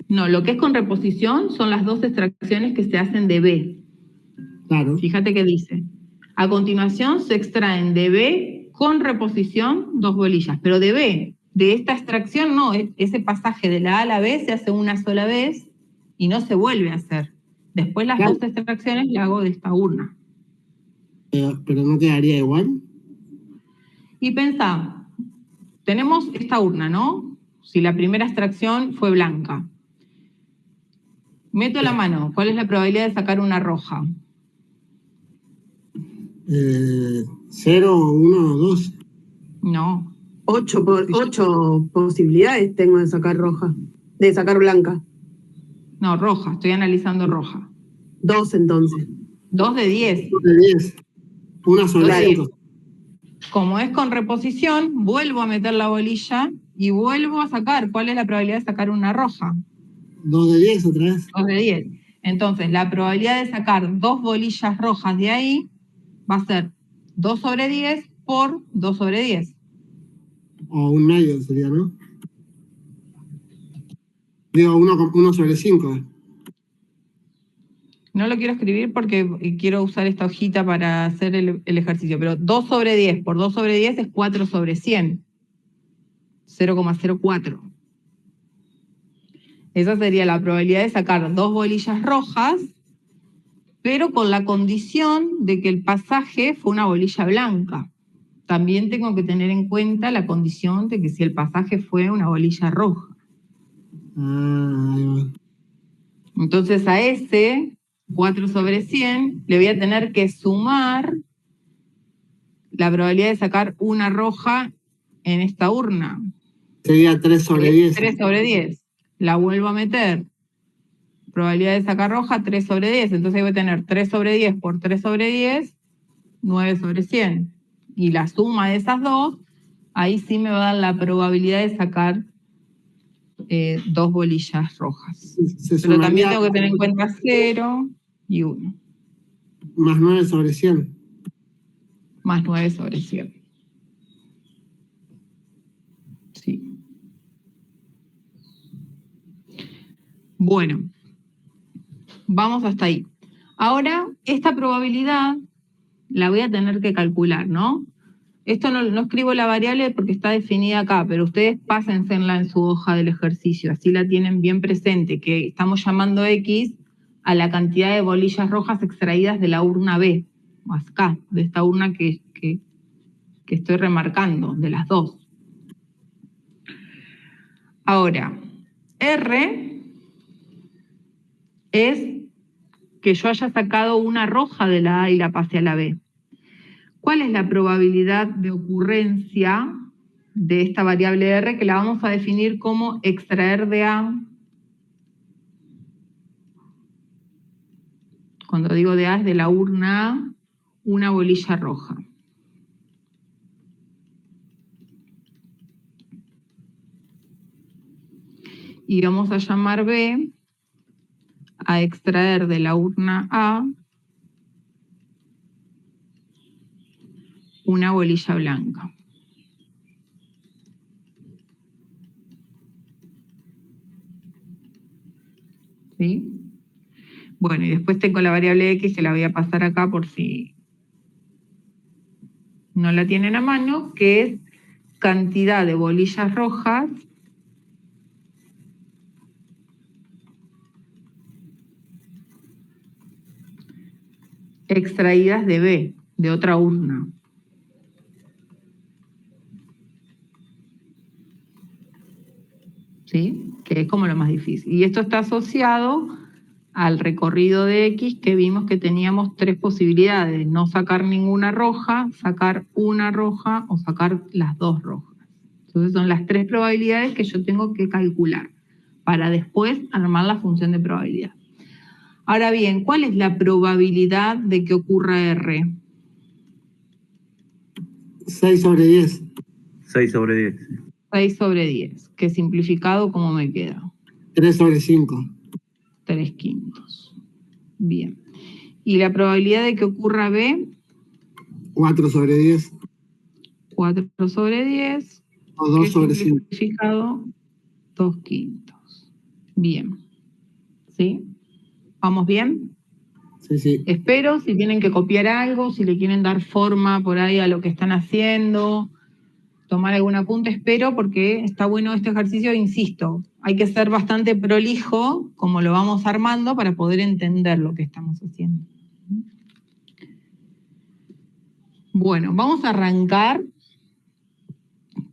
No, lo que es con reposición son las 2 extracciones que se hacen de B. Claro. Fíjate que dice, a continuación se extraen de B con reposición 2 bolillas, pero de B, de esta extracción no, ese pasaje de la A a la B se hace una sola vez y no se vuelve a hacer. Después las 2 extracciones las hago de esta urna. Pero no quedaría igual. Y pensá, tenemos esta urna, ¿no? Si la primera extracción fue blanca. Meto la mano, ¿cuál es la probabilidad de sacar una roja? 0, 1, 2. No. 8 posibilidades tengo de sacar roja, de sacar blanca. No, roja, estoy analizando roja. 2 entonces. 2 de 10. 2 de 10. Una sola. Como es con reposición, vuelvo a meter la bolilla y vuelvo a sacar. ¿Cuál es la probabilidad de sacar una roja? 2 de 10 otra vez. 2 de 10. Entonces, la probabilidad de sacar 2 bolillas rojas de ahí va a ser 2 sobre 10 por 2 sobre 10. O un medio sería, ¿no? Digo, 1 sobre 5. No lo quiero escribir porque quiero usar esta hojita para hacer el ejercicio, pero 2 sobre 10 por 2 sobre 10 es 4 sobre 100. 0,04. Esa sería la probabilidad de sacar 2 bolillas rojas, pero con la condición de que el pasaje fue una bolilla blanca. También tengo que tener en cuenta la condición de que si el pasaje fue una bolilla roja. Ahí va. Entonces a ese 4 sobre 100 le voy a tener que sumar la probabilidad de sacar una roja en esta urna. Sería 3 sobre 10. 3 sobre 10. La vuelvo a meter. Probabilidad de sacar roja, 3 sobre 10. Entonces voy a tener 3 sobre 10 por 3 sobre 10, 9 sobre 100. Y la suma de esas dos, ahí sí me va a dar la probabilidad de sacar 2 bolillas rojas. Pero también tengo que tener en cuenta 0 y 1. Más 9 sobre 100. Más 9 sobre 100. Sí. Bueno, vamos hasta ahí. Ahora, esta probabilidad la voy a tener que calcular, ¿no? Esto no escribo la variable porque está definida acá, pero ustedes pásensela en su hoja del ejercicio, así la tienen bien presente, que estamos llamando X a la cantidad de bolillas rojas extraídas de la urna B, acá, de esta urna que estoy remarcando, de las dos. Ahora, R es que yo haya sacado una roja de la A y la pase a la B. ¿Cuál es la probabilidad de ocurrencia de esta variable R que la vamos a definir como extraer de A? Cuando digo de A es de la urna A, una bolilla roja. Y vamos a llamar B a extraer de la urna A una bolilla blanca. ¿Sí? Bueno, y después tengo la variable X que la voy a pasar acá por si no la tienen a mano, que es cantidad de bolillas rojas extraídas de B, de otra urna. ¿Sí? Que es como lo más difícil. Y esto está asociado al recorrido de X, que vimos que teníamos 3 posibilidades: no sacar ninguna roja, sacar una roja o sacar las 2 rojas. Entonces son las 3 probabilidades que yo tengo que calcular para después armar la función de probabilidad. Ahora bien, ¿cuál es la probabilidad de que ocurra R? 6/10. 6/10. 6/10. Que simplificado, ¿cómo me queda? 3/5. 3/5. Bien. ¿Y la probabilidad de que ocurra B? 4/10. 4/10. O 2/5. Simplificado, 2/5. Bien. ¿Sí? ¿Vamos bien? Sí, sí. Espero, si tienen que copiar algo, si le quieren dar forma por ahí a lo que están haciendo, tomar algún apunte, espero, porque está bueno este ejercicio, insisto, hay que ser bastante prolijo, como lo vamos armando, para poder entender lo que estamos haciendo. Bueno, vamos a arrancar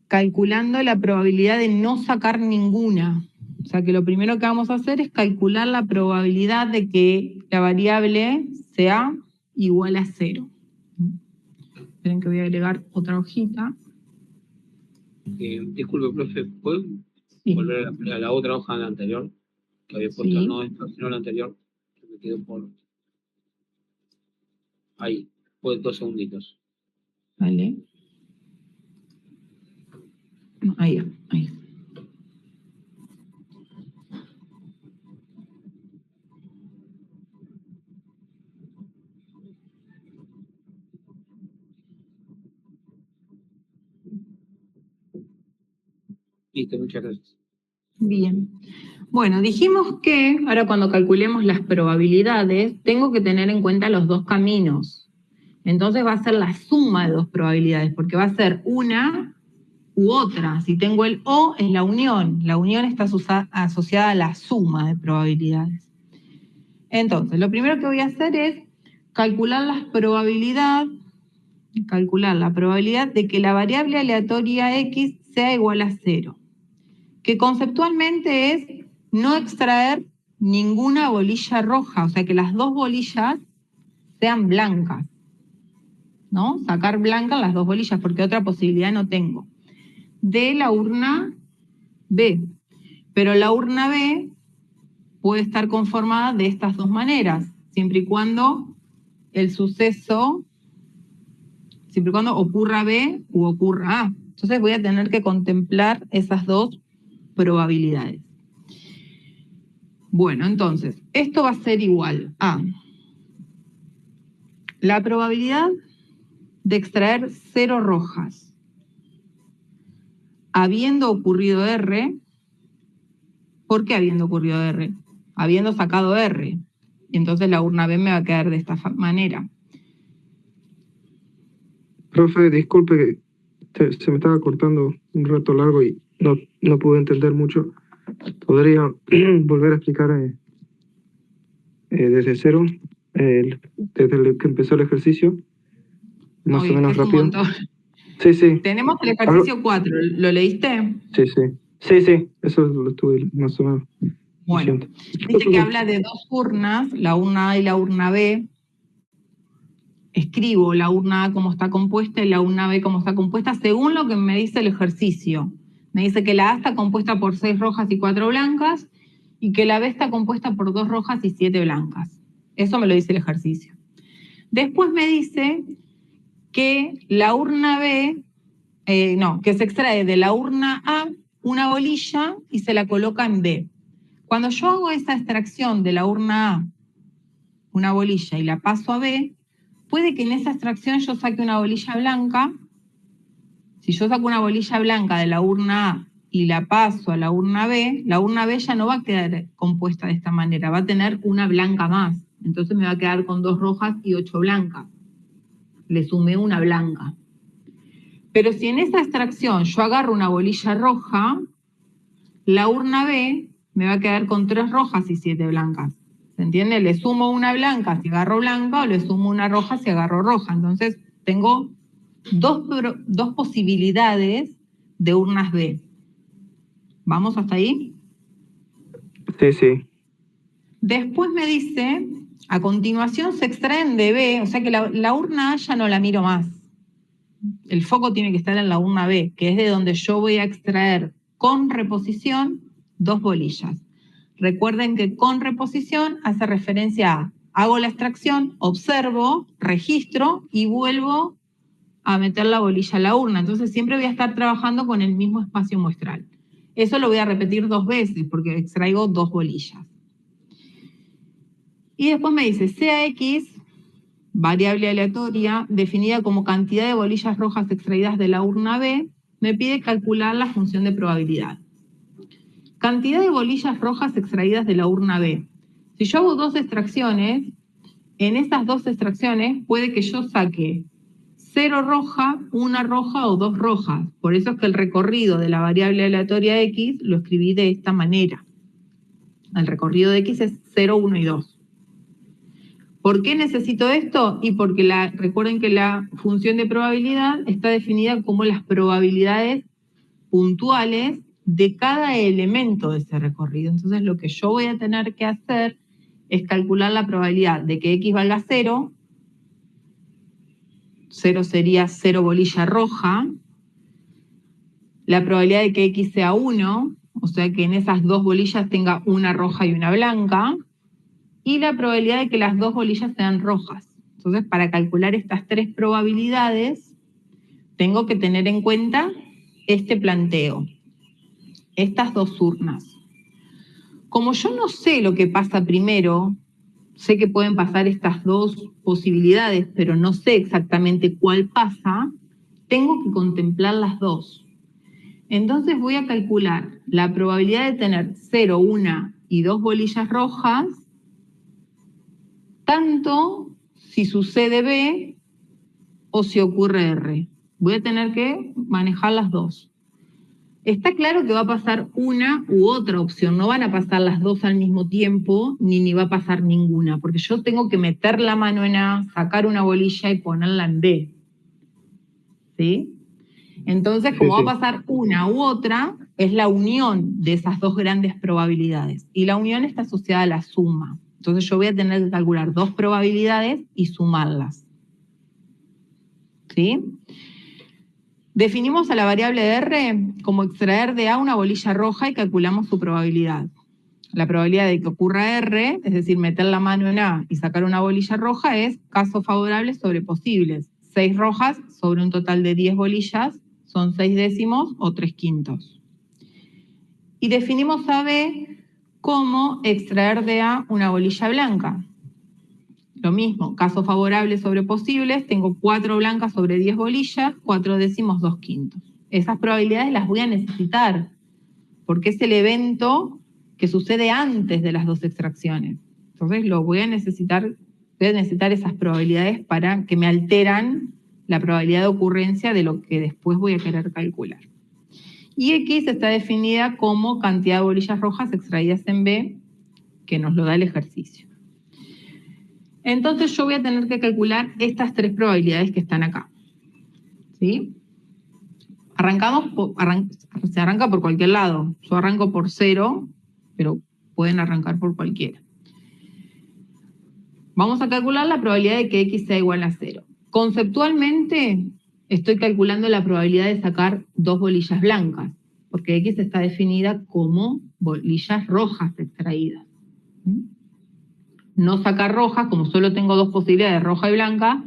calculando la probabilidad de no sacar ninguna. O sea que lo primero que vamos a hacer es calcular la probabilidad de que la variable sea igual a 0. Esperen que voy a agregar otra hojita. Disculpe, profe, ¿puedo Sí. volver a la otra hoja anterior? Que había puesto Sí. no esta, sino la anterior. Que me quedó por... Ahí, pues 2 segunditos. Vale. Ahí. Listo, muchas gracias. Bien. Bueno, dijimos que ahora cuando calculemos las probabilidades, tengo que tener en cuenta los 2 caminos. Entonces va a ser la suma de 2 probabilidades, porque va a ser una u otra. Si tengo el O, es la unión. La unión está asociada a la suma de probabilidades. Entonces, lo primero que voy a hacer es calcular la probabilidad de que la variable aleatoria X sea igual a 0. Que conceptualmente es no extraer ninguna bolilla roja, o sea que las 2 bolillas sean blancas, ¿no? Sacar blancas las 2 bolillas, porque otra posibilidad no tengo. De la urna B. Pero la urna B puede estar conformada de estas 2 maneras, siempre y cuando el suceso, siempre y cuando ocurra B u ocurra A. Entonces voy a tener que contemplar esas 2 probabilidades. Bueno, entonces, esto va a ser igual a la probabilidad de extraer 0 rojas, habiendo ocurrido R. ¿Por qué habiendo ocurrido R? Habiendo sacado R. Y entonces la urna B me va a quedar de esta manera. Profe, disculpe, se me estaba cortando un rato largo y no pude entender mucho. ¿Podría volver a explicar desde cero, desde que empezó el ejercicio? Más Uy, o menos es un rápido. montón. Sí. Tenemos el ejercicio 4, ¿lo leíste? Sí, eso lo estuve más o menos. Bueno, dice que habla de 2 urnas, la urna A y la urna B. Escribo la urna A como está compuesta y la urna B como está compuesta según lo que me dice el ejercicio. Me dice que la A está compuesta por 6 rojas y 4 blancas y que la B está compuesta por 2 rojas y 7 blancas. Eso me lo dice el ejercicio. Después me dice que la urna B, que se extrae de la urna A una bolilla y se la coloca en B. Cuando yo hago esa extracción de la urna A, una bolilla, y la paso a B, puede que en esa extracción yo saque una bolilla blanca. Si yo saco una bolilla blanca de la urna A y la paso a la urna B ya no va a quedar compuesta de esta manera, va a tener una blanca más. Entonces me va a quedar con 2 rojas y 8 blancas. Le sumé una blanca. Pero si en esa extracción yo agarro una bolilla roja, la urna B me va a quedar con 3 rojas y 7 blancas. ¿Se entiende? Le sumo una blanca si agarro blanca o le sumo una roja si agarro roja. Entonces tengo dos posibilidades de urnas B. ¿Vamos hasta ahí? Sí, sí. Después me dice, a continuación se extraen de B, o sea que la urna A ya no la miro más. El foco tiene que estar en la urna B, que es de donde yo voy a extraer con reposición 2 bolillas. Recuerden que con reposición hace referencia a hago la extracción, observo, registro y vuelvo a meter la bolilla a la urna. Entonces siempre voy a estar trabajando con el mismo espacio muestral. Eso lo voy a repetir 2 veces porque extraigo 2 bolillas. Y después me dice CAX, variable aleatoria, definida como cantidad de bolillas rojas extraídas de la urna B, me pide calcular la función de probabilidad. Cantidad de bolillas rojas extraídas de la urna B. Si yo hago 2 extracciones, en esas 2 extracciones puede que yo saque 0 roja, 1 roja o 2 rojas. Por eso es que el recorrido de la variable aleatoria X lo escribí de esta manera. El recorrido de X es 0, 1 y 2. ¿Por qué necesito esto? Y porque recuerden que la función de probabilidad está definida como las probabilidades puntuales de cada elemento de ese recorrido. Entonces lo que yo voy a tener que hacer es calcular la probabilidad de que X valga 0. 0 sería 0 bolilla roja. La probabilidad de que X sea 1, o sea que en esas 2 bolillas tenga una roja y una blanca. Y la probabilidad de que las 2 bolillas sean rojas. Entonces, para calcular estas 3 probabilidades, tengo que tener en cuenta este planteo, estas 2 urnas. Como yo no sé lo que pasa primero, sé que pueden pasar estas 2 posibilidades, pero no sé exactamente cuál pasa, tengo que contemplar las 2. Entonces voy a calcular la probabilidad de tener 0, 1 y 2 bolillas rojas, tanto si sucede B o si ocurre R. Voy a tener que manejar las 2. Está claro que va a pasar una u otra opción, no van a pasar las 2 al mismo tiempo, ni va a pasar ninguna, porque yo tengo que meter la mano en A, sacar una bolilla y ponerla en B. ¿Sí? Entonces, como va a pasar una u otra, es la unión de esas 2 grandes probabilidades. Y la unión está asociada a la suma. Entonces yo voy a tener que calcular 2 probabilidades y sumarlas. ¿Sí? Definimos a la variable R como extraer de A una bolilla roja y calculamos su probabilidad. La probabilidad de que ocurra R, es decir, meter la mano en A y sacar una bolilla roja, es caso favorable sobre posibles. 6 rojas sobre un total de 10 bolillas son 6 décimos o 3/5. Y definimos a B como extraer de A una bolilla blanca. Lo mismo, caso favorable sobre posibles, tengo 4 blancas sobre 10 bolillas, 4 décimos, 2/5. Esas probabilidades las voy a necesitar, porque es el evento que sucede antes de las 2 extracciones. Entonces voy a necesitar esas probabilidades para que me alteran la probabilidad de ocurrencia de lo que después voy a querer calcular. Y X está definida como cantidad de bolillas rojas extraídas en B, que nos lo da el ejercicio. Entonces yo voy a tener que calcular estas 3 probabilidades que están acá. ¿Sí? Se arranca por cualquier lado. Yo arranco por 0, pero pueden arrancar por cualquiera. Vamos a calcular la probabilidad de que X sea igual a 0. Conceptualmente estoy calculando la probabilidad de sacar 2 bolillas blancas, porque X está definida como bolillas rojas extraídas. No sacar rojas, como solo tengo 2 posibilidades, roja y blanca,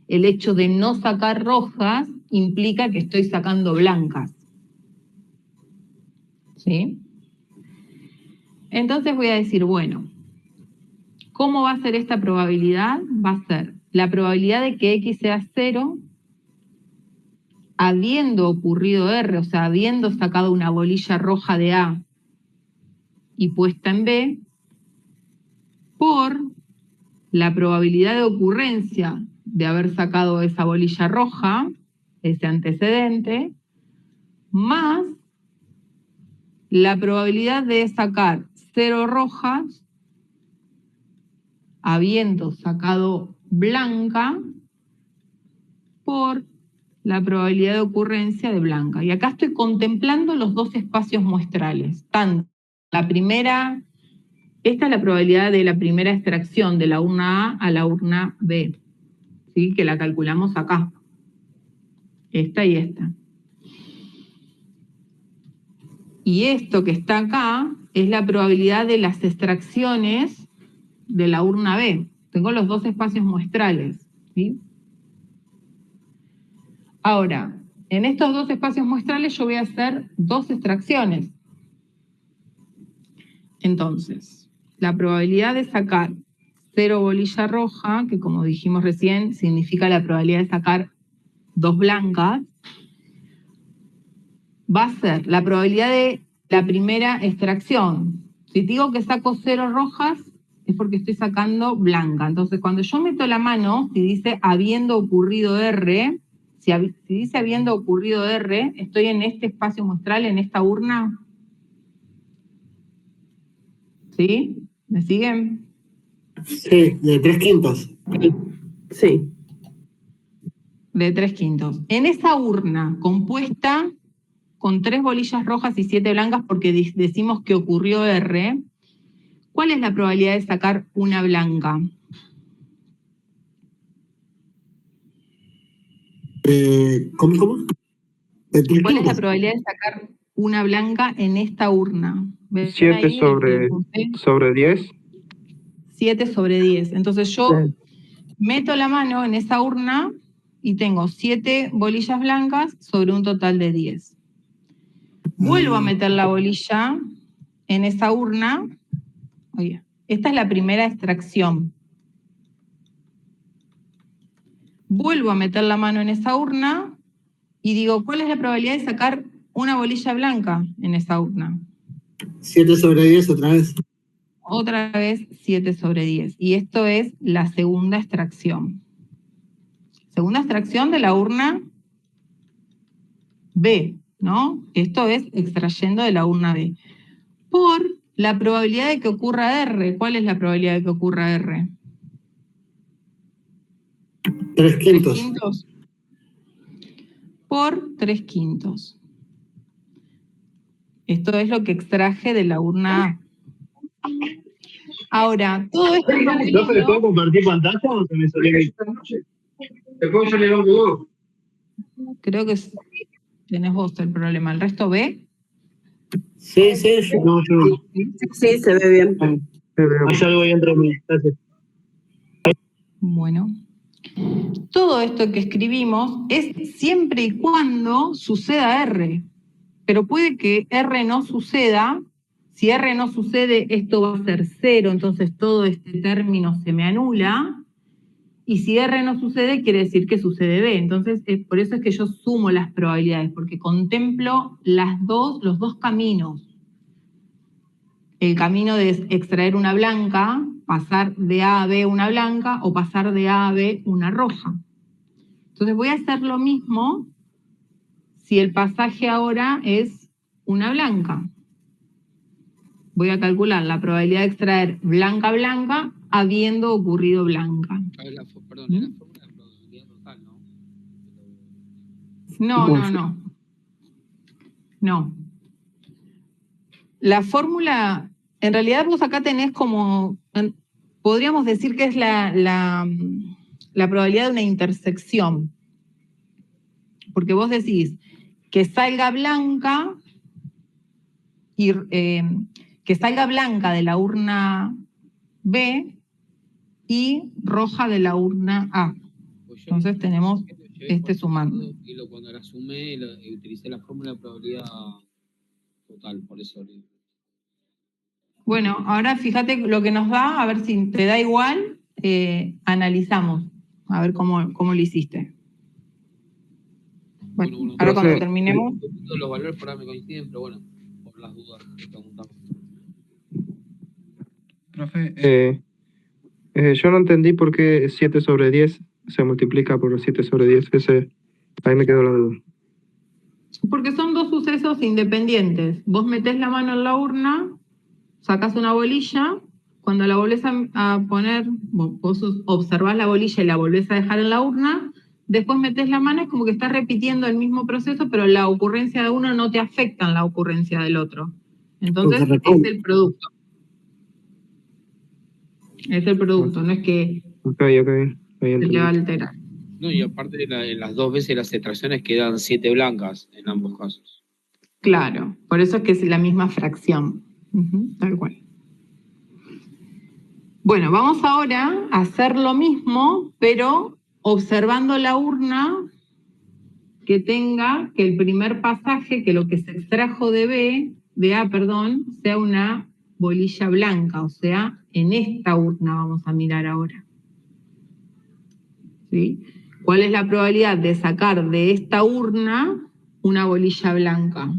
el hecho de no sacar rojas implica que estoy sacando blancas. ¿Sí? Entonces voy a decir, bueno, ¿cómo va a ser esta probabilidad? Va a ser la probabilidad de que X sea 0, habiendo ocurrido R, o sea, habiendo sacado una bolilla roja de A y puesta en B, por la probabilidad de ocurrencia de haber sacado esa bolilla roja, ese antecedente, más la probabilidad de sacar 0 rojas habiendo sacado blanca por la probabilidad de ocurrencia de blanca. Y acá estoy contemplando los dos espacios muestrales. Tanto la primera, esta es la probabilidad de la primera extracción de la urna A la urna B, ¿sí? Que la calculamos acá. Esta y esta. Y esto que está acá es la probabilidad de las extracciones de la urna B. Tengo los dos espacios muestrales, ¿sí? Ahora, en estos dos espacios muestrales yo voy a hacer dos extracciones. Entonces, la probabilidad de sacar 0 bolilla roja, que como dijimos recién, significa la probabilidad de sacar 2 blancas, va a ser la probabilidad de la primera extracción. Si digo que saco 0 rojas, es porque estoy sacando blanca. Entonces, cuando yo meto la mano, si dice habiendo ocurrido R, si dice habiendo ocurrido R, estoy en este espacio muestral, en esta urna. ¿Sí? ¿Me siguen? Sí, de 3/5. Sí. De 3/5. En esa urna compuesta con 3 bolillas rojas y 7 blancas, porque decimos que ocurrió R, ¿cuál es la probabilidad de sacar una blanca? ¿Cómo? De ¿Cuál es la 3/5. probabilidad de sacar una blanca en esta urna? ¿Ven 7 ahí sobre 10. 7 sobre 10. Entonces yo meto la mano en esa urna y tengo 7 bolillas blancas sobre un total de 10. Vuelvo a meter la bolilla en esa urna. Oye, esta es la primera extracción. Vuelvo a meter la mano en esa urna y digo, ¿cuál es la probabilidad de sacar una bolilla blanca en esa urna? 7 sobre 10 otra vez. Otra vez 7 sobre 10. Y esto es la segunda extracción. Segunda extracción de la urna B, ¿no? Esto es extrayendo de la urna B. Por la probabilidad de que ocurra R. ¿Cuál es la probabilidad de que ocurra R? 3/5. Por 3/5. Esto es lo que extraje de la urna A. Ahora, todo esto... ¿Profe, ¿puedo compartir pantalla o se me salió ahí? ¿Te puedo salir un poco? Creo que tenés vos el problema. ¿El resto ve? Sí, yo no. Sí, se ve bien. Hay algo ahí entre mí. Gracias. Bueno. Todo esto que escribimos es siempre y cuando suceda R. Pero puede que R no suceda. Si R no sucede, esto va a ser 0, entonces todo este término se me anula. Y si R no sucede, quiere decir que sucede B. Entonces, por eso es que yo sumo las probabilidades, porque contemplo los dos caminos. El camino de extraer una blanca, pasar de A a B una blanca, o pasar de A a B una roja. Entonces voy a hacer lo mismo si el pasaje ahora es una blanca. Voy a calcular la probabilidad de extraer blanca habiendo ocurrido blanca. Perdón, era la fórmula de probabilidad total, ¿no? No. La fórmula, en realidad vos acá tenés como, podríamos decir que es la probabilidad de una intersección. Porque vos decís que salga blanca y que salga blanca de la urna B y roja de la urna A. Pues Entonces tenemos sumando. Y cuando la sumé, utilicé la fórmula de probabilidad total, por eso. Bueno, ahora fíjate lo que nos da, a ver si te da igual, analizamos, a ver cómo lo hiciste. Bueno, ahora cuando terminemos... Los valores por ahora me coinciden, pero bueno, por las dudas que preguntamos. Profe, yo no entendí por qué 7 sobre 10 se multiplica por 7 sobre 10. Ahí me quedó la duda. Porque son dos sucesos independientes. Vos metés la mano en la urna, sacás una bolilla cuando la volvés a poner, vos observás la bolilla y la volvés a dejar en la urna, después metés la mano, es como que estás repitiendo el mismo proceso, pero la ocurrencia de uno no te afecta en la ocurrencia del otro. Entonces, es el producto. Es el producto, no es que se le va a alterar. No, y aparte en las dos veces las extracciones quedan 7 blancas en ambos casos. Claro, por eso es que es la misma fracción. Tal cual. Bueno, vamos ahora a hacer lo mismo, pero observando la urna que tenga que el primer pasaje, que lo que se extrajo de A, sea una bolilla blanca, o sea, en esta urna vamos a mirar ahora. ¿Sí? ¿Cuál es la probabilidad de sacar de esta urna una bolilla blanca?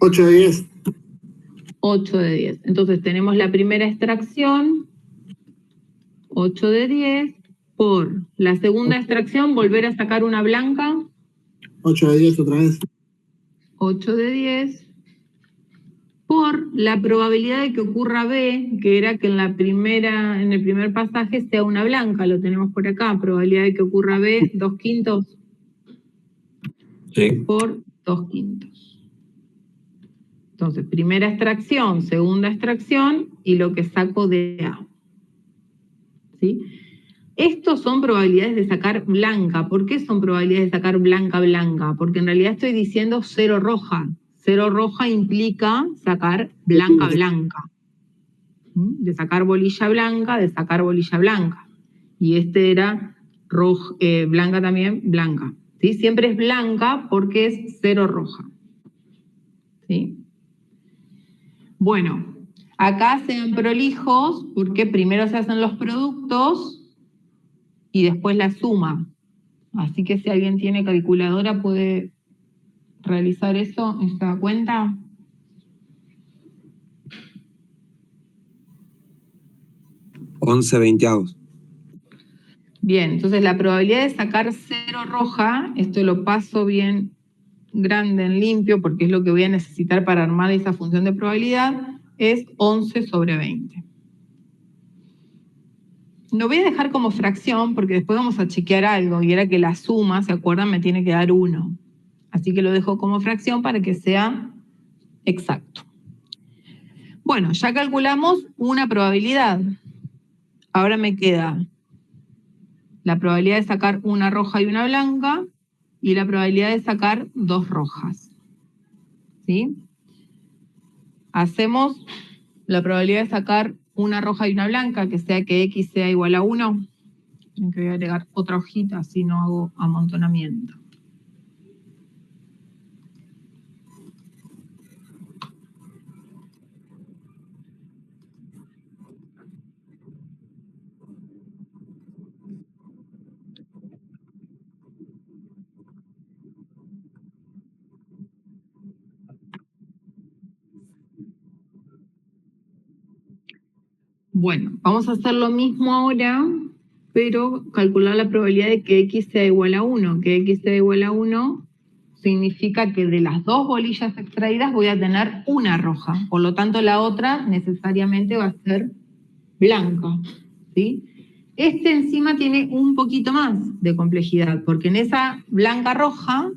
8 de 10. 8 de 10. Entonces tenemos la primera extracción, 8 de 10, por la segunda extracción, volver a sacar una blanca. 8 de 10 otra vez. 8 de 10, por la probabilidad de que ocurra B, que era que en el primer pasaje sea una blanca, lo tenemos por acá, probabilidad de que ocurra B, 2/5. Sí. Por 2/5. Entonces, primera extracción, segunda extracción, y lo que saco de A. ¿Sí? Estos son probabilidades de sacar blanca. ¿Por qué son probabilidades de sacar blanca? Porque en realidad estoy diciendo 0 roja. 0 roja implica sacar blanca. De sacar bolilla blanca, de sacar bolilla blanca. Y este era blanca también, blanca. ¿Sí? Siempre es blanca porque es 0 roja. ¿Sí? Bueno, acá sean prolijos porque primero se hacen los productos y después la suma. Así que si alguien tiene calculadora puede realizar eso, esta cuenta. $11/20. Bien, entonces la probabilidad de sacar 0 roja, esto lo paso bien grande en limpio porque es lo que voy a necesitar para armar esa función de probabilidad, es 11/20. Lo voy a dejar como fracción porque después vamos a chequear algo y era que la suma, ¿se acuerdan? Me tiene que dar 1. Así que lo dejo como fracción para que sea exacto. Bueno, ya calculamos una probabilidad. Ahora me queda la probabilidad de sacar una roja y una blanca y la probabilidad de sacar 2 rojas. ¿Sí? Hacemos la probabilidad de sacar una roja y una blanca, que sea que X sea igual a 1. Tengo que agregar otra hojita, así no hago amontonamiento. Bueno, vamos a hacer lo mismo ahora, pero calcular la probabilidad de que X sea igual a 1. Que X sea igual a 1 significa que de las 2 bolillas extraídas voy a tener una roja. Por lo tanto, la otra necesariamente va a ser blanca. ¿Sí? Este encima tiene un poquito más de complejidad, porque en esa blanca roja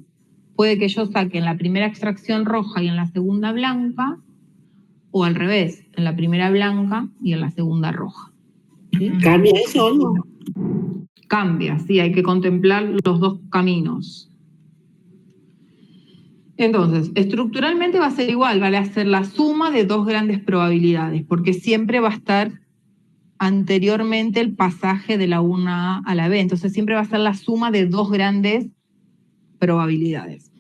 puede que yo saque en la primera extracción roja y en la segunda blanca, o al revés, en la primera blanca y en la segunda roja. ¿Sí? ¿Cambia eso o no? Cambia, sí, hay que contemplar los 2 caminos. Entonces, estructuralmente va a ser igual, vale a ser la suma de 2 grandes probabilidades, porque siempre va a estar anteriormente el pasaje de la una A a la B, entonces siempre va a ser la suma de 2 grandes probabilidades.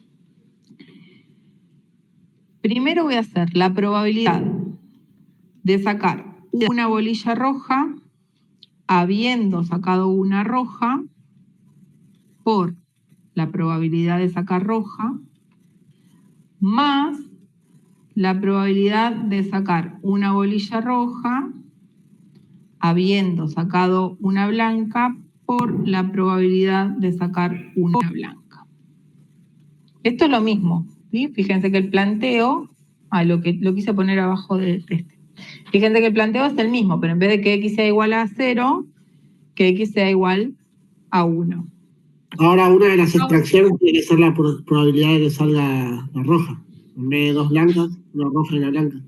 Primero voy a hacer la probabilidad de sacar una bolilla roja, habiendo sacado una roja, por la probabilidad de sacar roja, más la probabilidad de sacar una bolilla roja, habiendo sacado una blanca, por la probabilidad de sacar una blanca. Esto es lo mismo, ¿sí? Fíjense que el planteo lo quise poner abajo de este. Fíjense que el planteo es el mismo, pero en vez de que x sea igual a 0, que x sea igual a 1. Ahora, una de las extracciones tiene que ser la probabilidad de que salga la roja. En vez de 2 blancas, una roja y una blanca.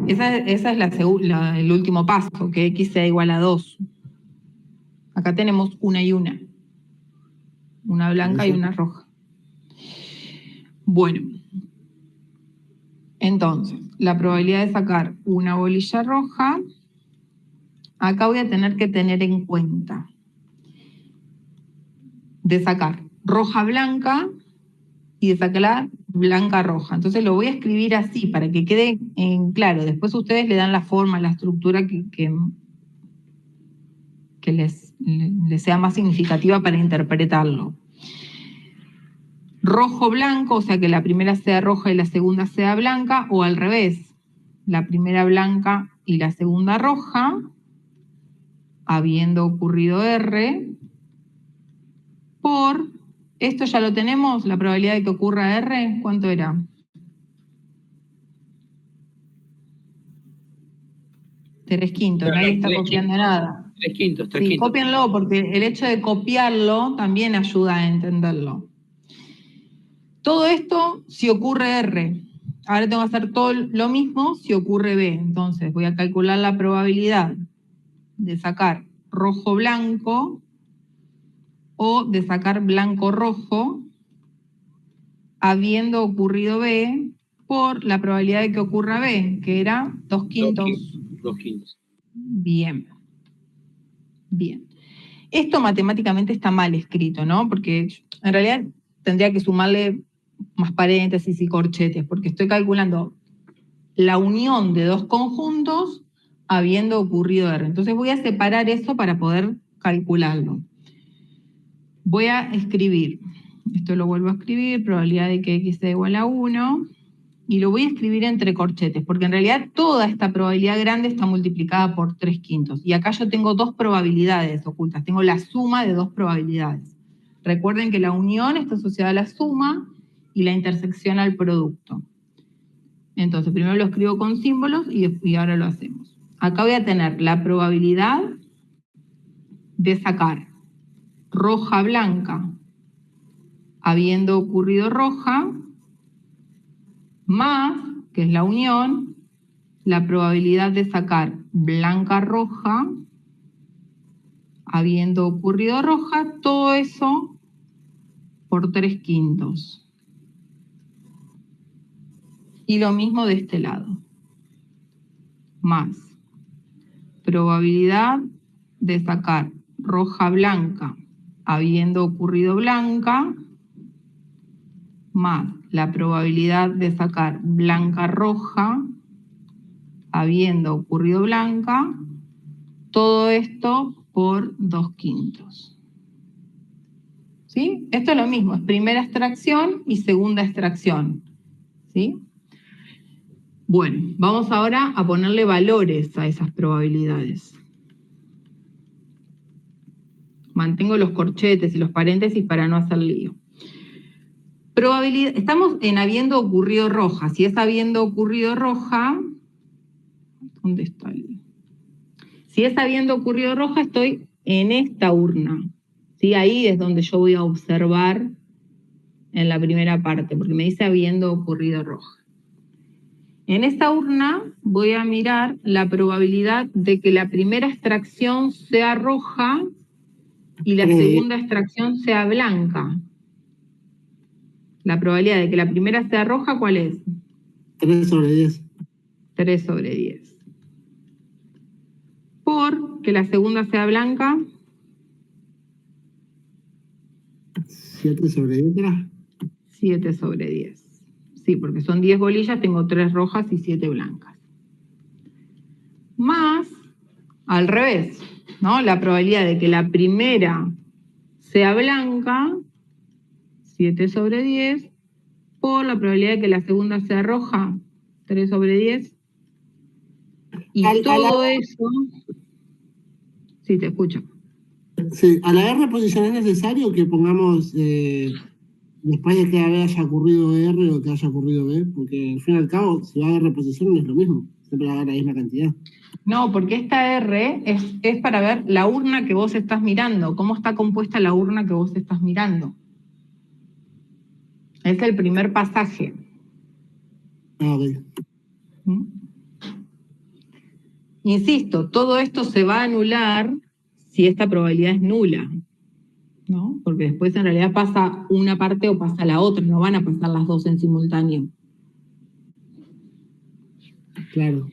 Esa es el último paso, que x sea igual a 2. Acá tenemos una y una. Una blanca y una roja. Bueno. Entonces, la probabilidad de sacar una bolilla roja, acá voy a tener que tener en cuenta de sacar roja blanca y de sacar blanca roja. Entonces lo voy a escribir así para que quede en claro. Después ustedes le dan la forma, la estructura que les sea más significativa para interpretarlo. Rojo blanco, o sea que la primera sea roja y la segunda sea blanca, o al revés, la primera blanca y la segunda roja, habiendo ocurrido R, por, esto ya lo tenemos, la probabilidad de que ocurra R, ¿cuánto era? Tres quintos, nadie está copiando nada. 3/5, 3/5. Sí, cópienlo, porque el hecho de copiarlo también ayuda a entenderlo. Todo esto si ocurre R. Ahora tengo que hacer todo lo mismo si ocurre B. Entonces voy a calcular la probabilidad de sacar rojo-blanco o de sacar blanco-rojo habiendo ocurrido B por la probabilidad de que ocurra B, que era 2/5. 2/5. Bien. Bien. Esto matemáticamente está mal escrito, ¿no? Porque en realidad tendría que sumarle más paréntesis y corchetes, porque estoy calculando la unión de dos conjuntos habiendo ocurrido R. Entonces voy a separar eso para poder calcularlo. Voy a escribir, esto lo vuelvo a escribir, probabilidad de que x sea igual a 1, y lo voy a escribir entre corchetes, porque en realidad toda esta probabilidad grande está multiplicada por 3/5. Y acá yo tengo dos probabilidades ocultas, tengo la suma de dos probabilidades. Recuerden que la unión está asociada a la suma y la intersección al producto. Entonces, primero lo escribo con símbolos y ahora lo hacemos. Acá voy a tener la probabilidad de sacar roja-blanca habiendo ocurrido roja, más, que es la unión, la probabilidad de sacar blanca-roja habiendo ocurrido roja, todo eso por 3/5. Y lo mismo de este lado. Más probabilidad de sacar roja-blanca habiendo ocurrido blanca, más la probabilidad de sacar blanca-roja habiendo ocurrido blanca, todo esto por 2/5. ¿Sí? Esto es lo mismo, es primera extracción y segunda extracción. ¿Sí? Bueno, vamos ahora a ponerle valores a esas probabilidades. Mantengo los corchetes y los paréntesis para no hacer lío. Probabilidad, estamos en habiendo ocurrido roja. Si es habiendo ocurrido roja, ¿dónde está el? Si es habiendo ocurrido roja, estoy en esta urna. ¿Sí? Ahí es donde yo voy a observar en la primera parte, porque me dice habiendo ocurrido roja. En esta urna voy a mirar la probabilidad de que la primera extracción sea roja y la segunda extracción sea blanca. La probabilidad de que la primera sea roja, ¿cuál es? 3/10. 3/10. Por que la segunda sea blanca. 7/10 era. 7/10. Sí, porque son 10 bolillas, tengo 3 rojas y 7 blancas. Más, al revés, ¿no? La probabilidad de que la primera sea blanca, 7/10, por la probabilidad de que la segunda sea roja, 3/10. Y todo eso... Sí, te escucho. Sí, a la R posición es necesario que pongamos después de que haya ocurrido R o que haya ocurrido B, porque al fin y al cabo, si va a haber reposición, no es lo mismo, siempre va a haber la misma cantidad. No, porque esta R es para ver la urna que vos estás mirando, cómo está compuesta la urna que vos estás mirando. Es el primer pasaje. Ah, ok. ¿Mm? Insisto, todo esto se va a anular si esta probabilidad es nula, ¿no? Porque después en realidad pasa una parte o pasa la otra, no van a pasar las dos en simultáneo. Claro.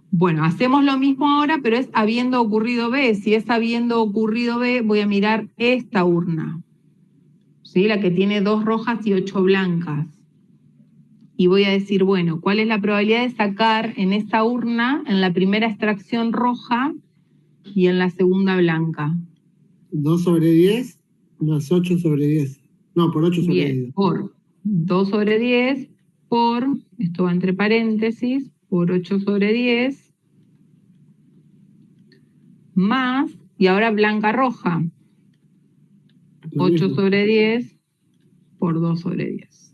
Bueno, hacemos lo mismo ahora, pero es habiendo ocurrido B. Si es habiendo ocurrido B, voy a mirar esta urna, ¿sí? La que tiene 2 rojas y 8 blancas. Y voy a decir, bueno, ¿cuál es la probabilidad de sacar en esa urna, en la primera extracción roja y en la segunda blanca? 2 sobre 10 más 8 sobre 10. No, por 8 sobre Bien, 10. por 2 sobre 10, por, esto va entre paréntesis, por 8 sobre 10, más, y ahora blanca roja, 8 sobre 10 por 2 sobre 10.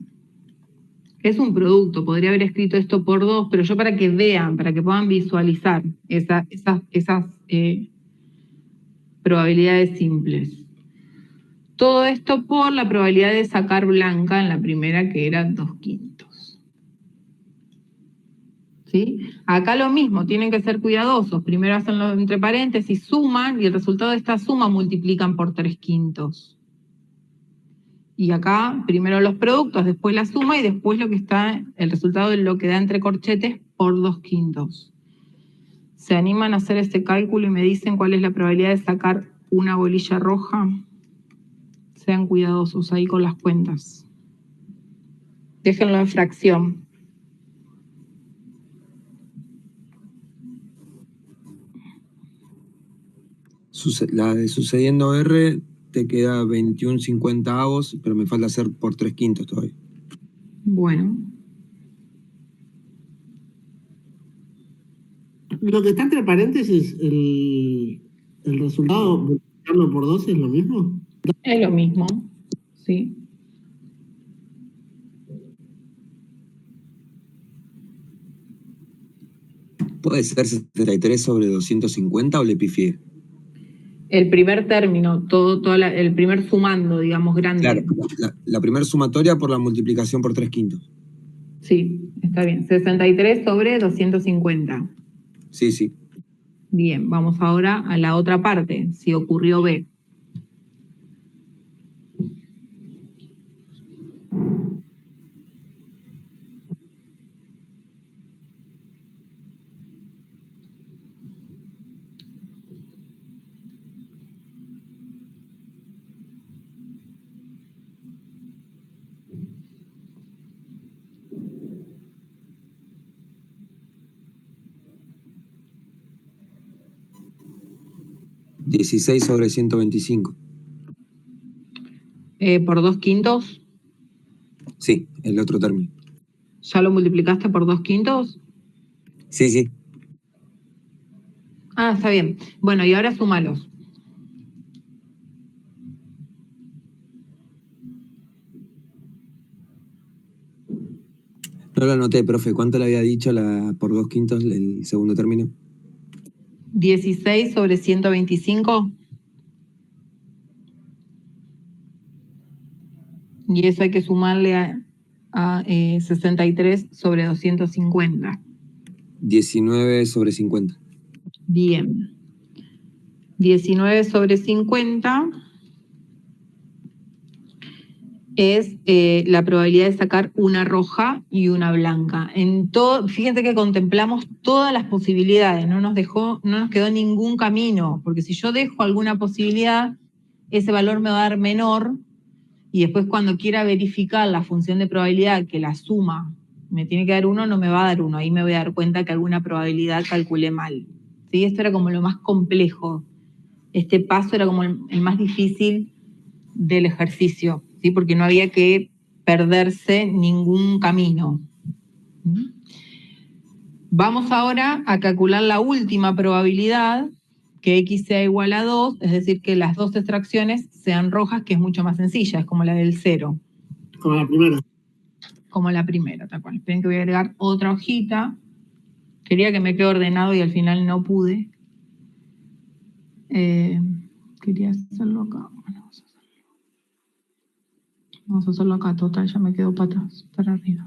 Es un producto, podría haber escrito esto por 2, pero yo para que vean, para que puedan visualizar esas probabilidades simples. Todo esto por la probabilidad de sacar blanca en la primera, que era 2/5. ¿Sí? Acá lo mismo, tienen que ser cuidadosos. Primero hacen lo entre paréntesis, suman, y el resultado de esta suma multiplican por 3/5. Y acá, primero los productos, después la suma, y después lo que está, el resultado de lo que da entre corchetes por 2/5. ¿Se animan a hacer este cálculo y me dicen cuál es la probabilidad de sacar una bolilla roja? Sean cuidadosos ahí con las cuentas. Déjenlo en fracción. La de sucediendo R te queda 21/50, pero me falta hacer por 3/5 todavía. Bueno. Lo que está entre paréntesis, el resultado multiplicarlo por 2 es lo mismo. Es lo mismo, sí. ¿Puede ser 73 sobre 250 o le pifié? El primer término, el primer sumando, digamos, grande. Claro, la primera sumatoria por la multiplicación por 3/5. Sí, está bien. 63 sobre 250. Sí, sí. Bien, vamos ahora a la otra parte, si ocurrió B. ¿16 sobre 125? ¿Por 2/5? Sí, el otro término. ¿Ya lo multiplicaste por 2/5? Sí, sí. Ah, está bien. Bueno, y ahora súmalos. No lo anoté, profe. ¿Cuánto le había dicho por 2/5 el segundo término? 16 sobre 125. Y eso hay que sumarle a 63 sobre 250. 19 sobre 50. Bien. 19 sobre 50 es la probabilidad de sacar una roja y una blanca. Fíjense que contemplamos todas las posibilidades, no nos quedó ningún camino, porque si yo dejo alguna posibilidad, ese valor me va a dar menor, y después cuando quiera verificar la función de probabilidad que la suma me tiene que dar 1, no me va a dar 1, ahí me voy a dar cuenta que alguna probabilidad calculé mal. ¿Sí? Esto era como lo más complejo. Este paso era como el más difícil del ejercicio, ¿sí? Porque no había que perderse ningún camino. Vamos ahora a calcular la última probabilidad, que X sea igual a 2, es decir, que las dos extracciones sean rojas, que es mucho más sencilla, es como la del 0. Como la primera. Como la primera, tal cual. Esperen que voy a agregar otra hojita. Quería que me quede ordenado y al final no pude. Quería hacerlo acá. Bueno, vamos a hacerlo acá, total, ya me quedo para atrás, para arriba.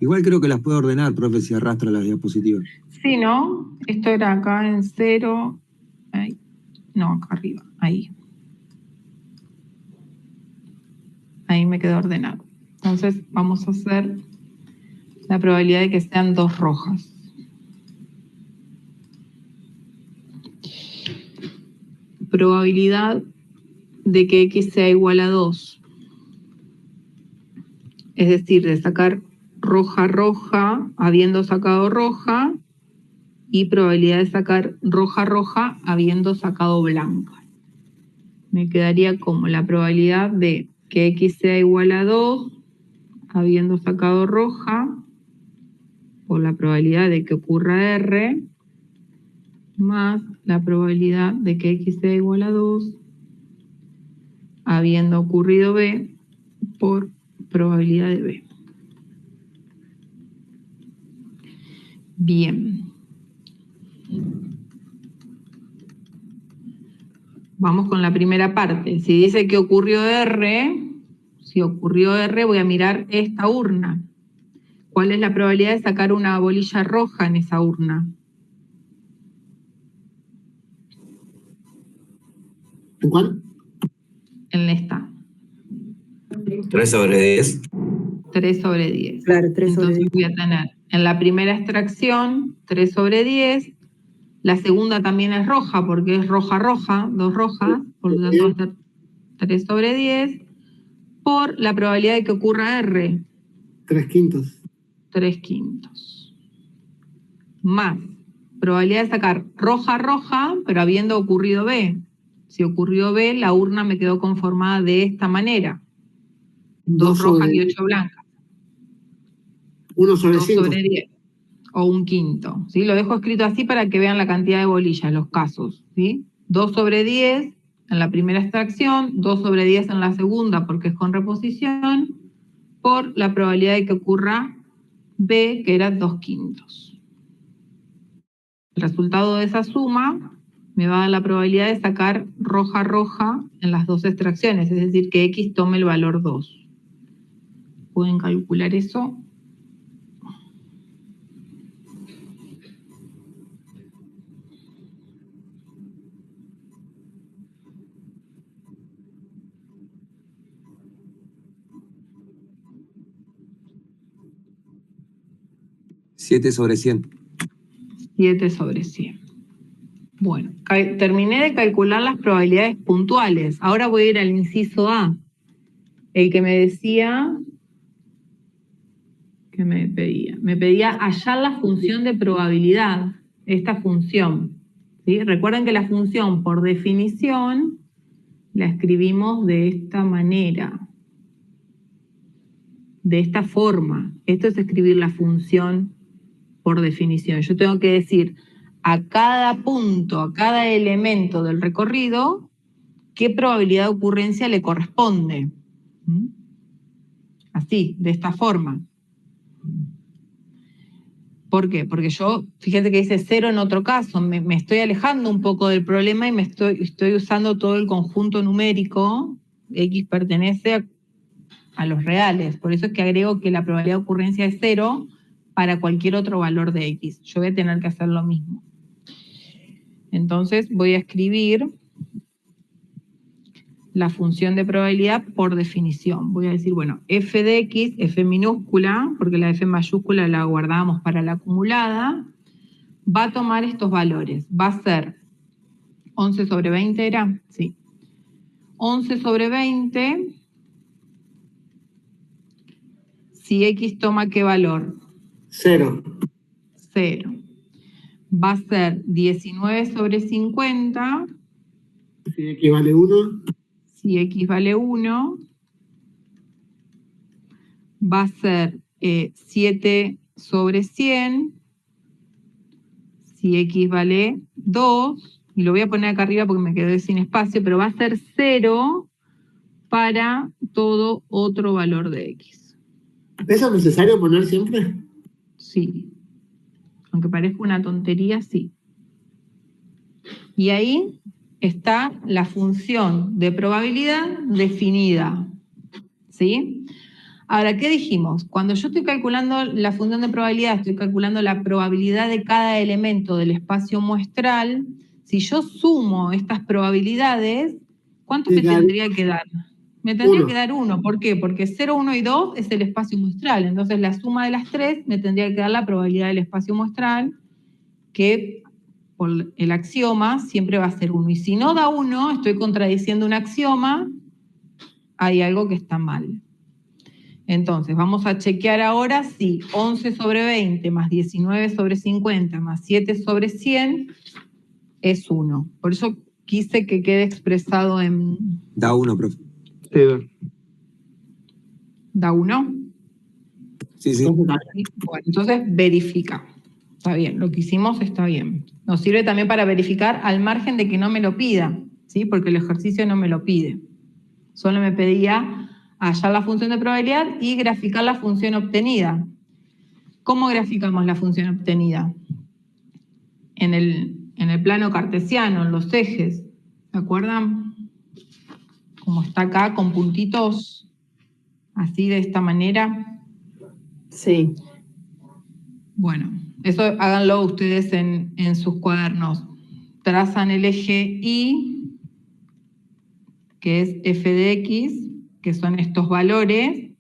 Igual creo que las puedo ordenar, profe, si arrastra las diapositivas. Sí, ¿no? Esto era acá en 0. Ahí. No, acá arriba, ahí. Ahí me quedó ordenado. Entonces vamos a hacer la probabilidad de que sean 2 rojas. Probabilidad de que X sea igual a 2. Es decir, de sacar roja, roja, habiendo sacado roja, y probabilidad de sacar roja, roja, habiendo sacado blanca. Me quedaría como la probabilidad de que X sea igual a 2, habiendo sacado roja, por la probabilidad de que ocurra R, más la probabilidad de que X sea igual a 2, habiendo ocurrido B, por probabilidad de B. Bien. Vamos con la primera parte. Si dice que ocurrió R, si ocurrió R, voy a mirar esta urna. ¿Cuál es la probabilidad de sacar una bolilla roja en esa urna? ¿En cuál? En esta. 3 sobre 10. 3 sobre 10. Claro, 3 sobre Entonces 10. voy a tener en la primera extracción 3 sobre 10. La segunda también es roja porque es roja, roja, 2 rojas. Por lo tanto va a ser 3 sobre 10 por la probabilidad de que ocurra R. 3/5. 3/5. Más probabilidad de sacar roja, roja, pero habiendo ocurrido B. Si ocurrió B, la urna me quedó conformada de esta manera. 2 rojas y 8 blancas. 1 sobre 2 5. sobre 10. O 1/5. ¿Sí? Lo dejo escrito así para que vean la cantidad de bolillas, los casos. ¿Sí? 2 sobre 10 en la primera extracción, 2 sobre 10 en la segunda porque es con reposición, por la probabilidad de que ocurra B, que era 2/5. El resultado de esa suma me va a dar la probabilidad de sacar roja, roja en las 2 extracciones, es decir, que X tome el valor 2. ¿Pueden calcular eso? ¿7 sobre 100? 7 sobre 100. Bueno, terminé de calcular las probabilidades puntuales. Ahora voy a ir al inciso A. El que me decía... ¿Qué me pedía? Me pedía hallar la función de probabilidad, esta función. ¿Sí? Recuerden que la función, por definición, la escribimos de esta manera. De esta forma. Esto es escribir la función por definición. Yo tengo que decir a cada punto, a cada elemento del recorrido, qué probabilidad de ocurrencia le corresponde. ¿Mm? Así, de esta forma. ¿Por qué? Porque yo, fíjate que dice 0 en otro caso, me estoy alejando un poco del problema y me estoy usando todo el conjunto numérico. X pertenece a los reales, por eso es que agrego que la probabilidad de ocurrencia es 0 para cualquier otro valor de X. Yo voy a tener que hacer lo mismo. Entonces voy a escribir la función de probabilidad por definición. Voy a decir, bueno, f de X, f minúscula, porque la f mayúscula la guardamos para la acumulada, va a tomar estos valores. Va a ser 11 sobre 20, ¿era? Sí. 11 sobre 20, si X toma ¿qué valor? 0. 0. Va a ser 19 sobre 50. Si X vale 1. Si X vale 1. Va a ser 7 sobre 100. Si X vale 2. Y lo voy a poner acá arriba porque me quedé sin espacio, pero va a ser 0 para todo otro valor de X. ¿Eso es necesario poner siempre? Sí. Aunque parezca una tontería, sí. Y ahí está la función de probabilidad definida. ¿Sí? Ahora, ¿qué dijimos? Cuando yo estoy calculando la función de probabilidad, estoy calculando la probabilidad de cada elemento del espacio muestral. Si yo sumo estas probabilidades, ¿cuánto me tendría que dar? Me tendría que dar 1. ¿Por qué? Porque 0, 1 y 2 es el espacio muestral. Entonces, la suma de las 3 me tendría que dar la probabilidad del espacio muestral, que por el axioma siempre va a ser 1. Y si no da 1, estoy contradiciendo un axioma, hay algo que está mal. Entonces, vamos a chequear ahora si 11 sobre 20 más 19 sobre 50 más 7 sobre 100 es 1. Por eso quise que quede expresado en... Da 1, profe. Sí, da. ¿Da 1? Sí, sí. Bueno, entonces verifica. Está bien, lo que hicimos está bien. Nos sirve también para verificar al margen de que no me lo pida, ¿sí? Porque el ejercicio no me lo pide. Solo me pedía hallar la función de probabilidad y graficar la función obtenida. ¿Cómo graficamos la función obtenida? En el plano cartesiano, en los ejes. ¿Se acuerdan? Como está acá, con puntitos así de esta manera. Sí. Bueno, eso háganlo ustedes en sus cuadernos. Trazan el eje Y, que es f de x, que son estos valores,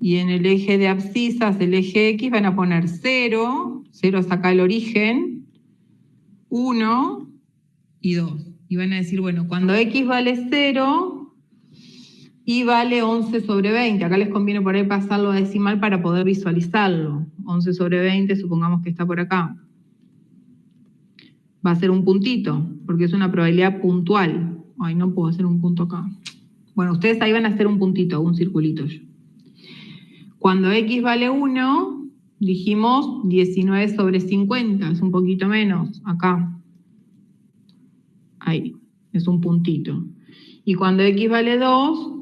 y en el eje de abscisas, el eje X, van a poner 0, 0 es acá el origen, 1 y 2. Y van a decir, bueno, cuando X vale 0, Y vale 11 sobre 20. Acá les conviene por ahí pasarlo a decimal para poder visualizarlo. 11 sobre 20, supongamos que está por acá. Va a ser un puntito, porque es una probabilidad puntual. Ay, no puedo hacer un punto acá. Bueno, ustedes ahí van a hacer un puntito, un circulito. Cuando X vale 1, dijimos 19 sobre 50, es un poquito menos, acá. Ahí, es un puntito. Y cuando X vale 2,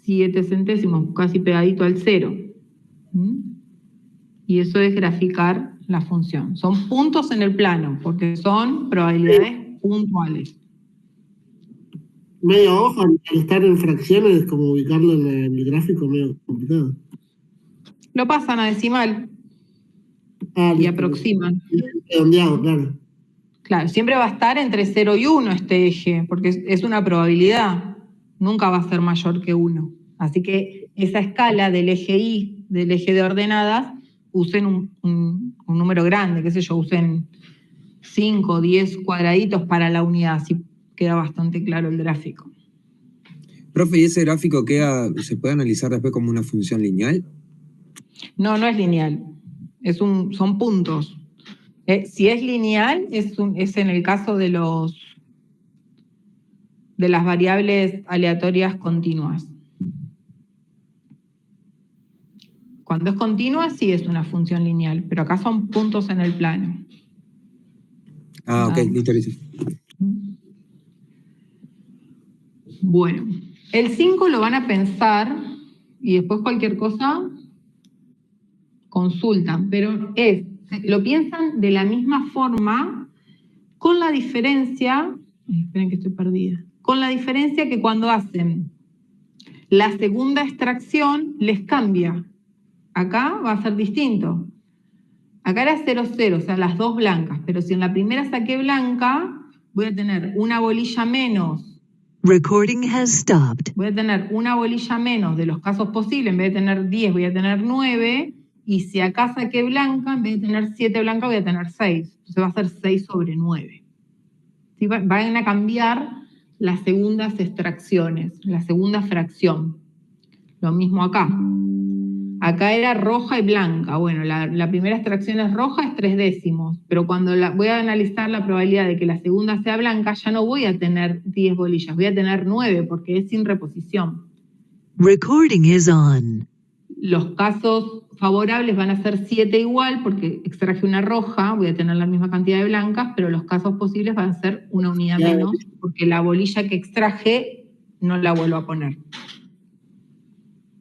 7 centésimos, casi pegadito al 0. Y eso es graficar la función. Son puntos en el plano, porque son probabilidades puntuales. Medio ojo, al estar en fracciones, como ubicarlo en el gráfico, medio complicado. Lo pasan a decimal y aproximan. Redondeado, claro. Claro, siempre va a estar entre 0 y 1 este eje, porque es una probabilidad. Nunca va a ser mayor que 1. Así que esa escala del eje Y, del eje de ordenadas, usen un número grande, qué sé yo, usen 5 o 10 cuadraditos para la unidad, así queda bastante claro el gráfico. Profe, ¿y ese gráfico se puede analizar después como una función lineal? No, no es lineal, son puntos. Si es lineal, es en el caso de las variables aleatorias continuas. Cuando es continua, sí es una función lineal, pero acá son puntos en el plano. Ah, ok, listo, listo. Bueno, el 5 lo van a pensar y después cualquier cosa consultan, pero lo piensan de la misma forma, con la diferencia, esperen que estoy perdida, con la diferencia que cuando hacen la segunda extracción les cambia. Acá va a ser distinto. Acá era 0, 0, o sea, las dos blancas, pero si en la primera saqué blanca, voy a tener una bolilla menos. Recording has stopped. Voy a tener una bolilla menos de los casos posibles, en vez de tener 10 voy a tener 9, y si acá saqué blanca, en vez de tener 7 blancas voy a tener 6. Entonces va a ser 6 sobre 9. ¿Sí? Van a cambiar las segundas extracciones, la segunda fracción. Lo mismo acá. Acá era roja y blanca. Bueno, la primera extracción es roja, es 3 décimos. Pero cuando voy a analizar la probabilidad de que la segunda sea blanca, ya no voy a tener 10 bolillas, voy a tener 9 porque es sin reposición. Recording is on. Los casos favorables van a ser 7 igual porque extraje una roja, voy a tener la misma cantidad de blancas, pero los casos posibles van a ser una unidad menos porque la bolilla que extraje no la vuelvo a poner.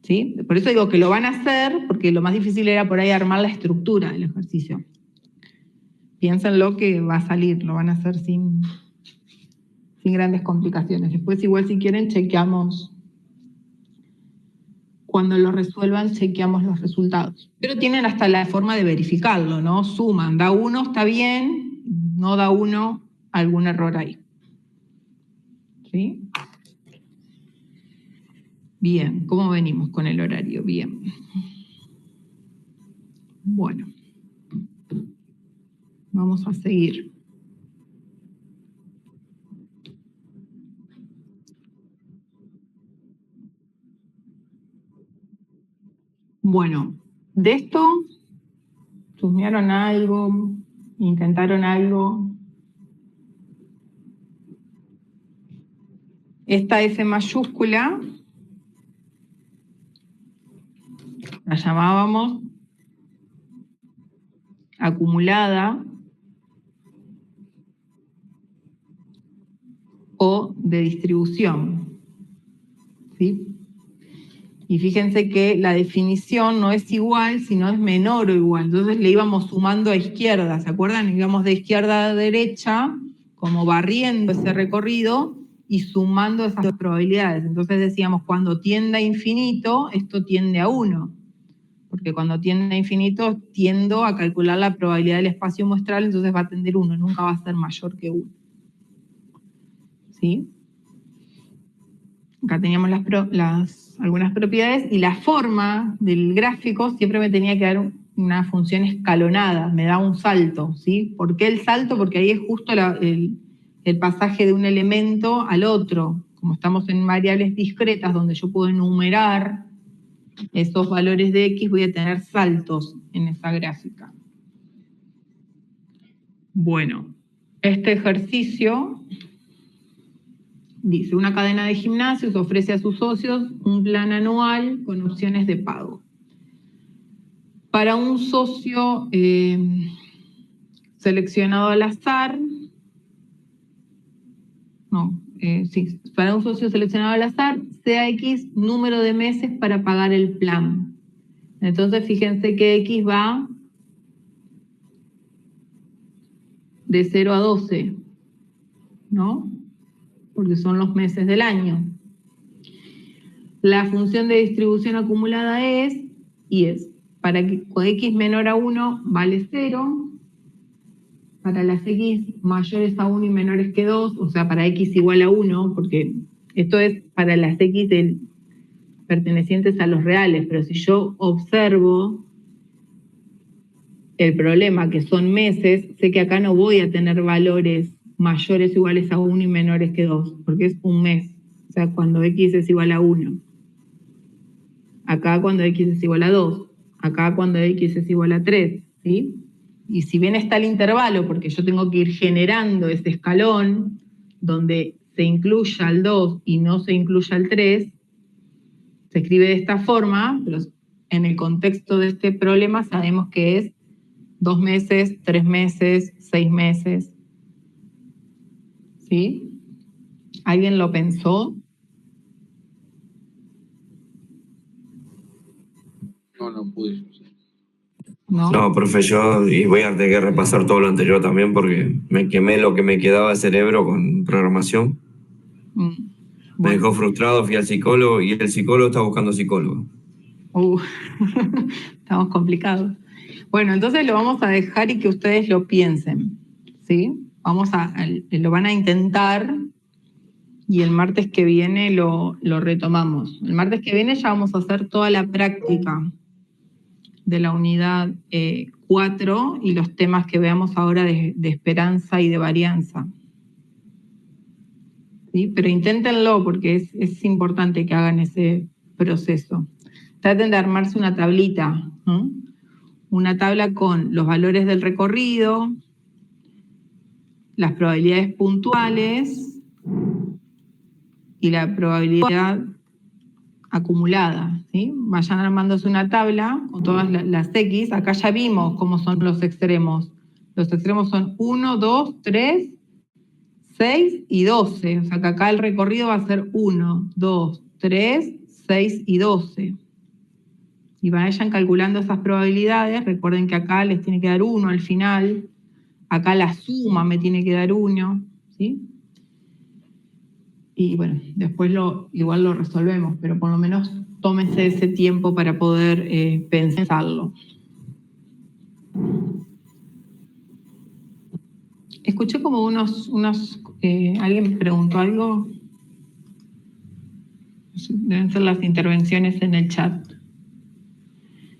¿Sí? Por eso digo que lo van a hacer, porque lo más difícil era por ahí armar la estructura del ejercicio. Piénsenlo que va a salir, lo van a hacer sin grandes complicaciones. Después igual si quieren chequeamos, cuando lo resuelvan chequeamos los resultados. Pero tienen hasta la forma de verificarlo, ¿no? Suman, da 1, está bien, no da 1, algún error ahí. ¿Sí? Bien, ¿cómo venimos con el horario? Bien. Bueno. Vamos a seguir. Bueno, de esto, ¿chusmearon algo? ¿Intentaron algo? Esta F mayúscula la llamábamos acumulada o de distribución, ¿sí? Y fíjense que la definición no es igual, sino es menor o igual. Entonces le íbamos sumando a izquierda, ¿se acuerdan? Íbamos de izquierda a derecha, como barriendo ese recorrido y sumando esas probabilidades. Entonces decíamos, cuando tiende a infinito, esto tiende a 1. Porque cuando tiende a infinito, tiendo a calcular la probabilidad del espacio muestral, entonces va a tender 1, nunca va a ser mayor que 1. ¿Sí? Acá teníamos algunas propiedades y la forma del gráfico siempre me tenía que dar una función escalonada, me da un salto, ¿sí? ¿Por qué el salto? Porque ahí es justo el pasaje de un elemento al otro. Como estamos en variables discretas donde yo puedo enumerar esos valores de X, voy a tener saltos en esa gráfica. Bueno, este ejercicio dice, una cadena de gimnasios ofrece a sus socios un plan anual con opciones de pago. Para un socio seleccionado al azar, para un socio seleccionado al azar, sea X número de meses para pagar el plan. Entonces fíjense que X va de 0 a 12, ¿no? Porque son los meses del año. La función de distribución acumulada es, para que con X menor a 1 vale 0, para las X mayores a 1 y menores que 2, o sea, para X igual a 1, porque esto es para las X pertenecientes a los reales, pero si yo observo el problema, que son meses, sé que acá no voy a tener valores mayores o iguales a 1 y menores que 2, porque es un mes, o sea, cuando X es igual a 1. Acá cuando X es igual a 2, acá cuando X es igual a 3, ¿sí? Y si bien está el intervalo, porque yo tengo que ir generando ese escalón, donde se incluya el 2 y no se incluya el 3, se escribe de esta forma, pero en el contexto de este problema sabemos que es 2 meses, 3 meses, 6 meses, ¿sí? ¿Alguien lo pensó? No pude. No, profe, yo y voy a tener que repasar todo lo anterior también porque me quemé lo que me quedaba de cerebro con programación. Me dejó frustrado, fui al psicólogo y el psicólogo está buscando psicólogo. Estamos complicados. Bueno, entonces lo vamos a dejar y que ustedes lo piensen, ¿sí? Lo van a intentar y el martes que viene lo retomamos. El martes que viene ya vamos a hacer toda la práctica de la unidad 4 y los temas que veamos ahora de esperanza y de varianza. ¿Sí? Pero inténtenlo porque es importante que hagan ese proceso. Traten de armarse una tablita, ¿no? Una tabla con los valores del recorrido, las probabilidades puntuales y la probabilidad acumulada, ¿sí? Vayan armándose una tabla con todas las X. Acá ya vimos cómo son los extremos. Los extremos son 1, 2, 3, 6 y 12. O sea que acá el recorrido va a ser 1, 2, 3, 6 y 12. Y vayan calculando esas probabilidades. Recuerden que acá les tiene que dar 1 al final. Acá la suma me tiene que dar 1. ¿Sí? Y bueno, después igual lo resolvemos, pero por lo menos tómense ese tiempo para poder pensarlo. Escuché como alguien preguntó algo. Deben ser las intervenciones en el chat.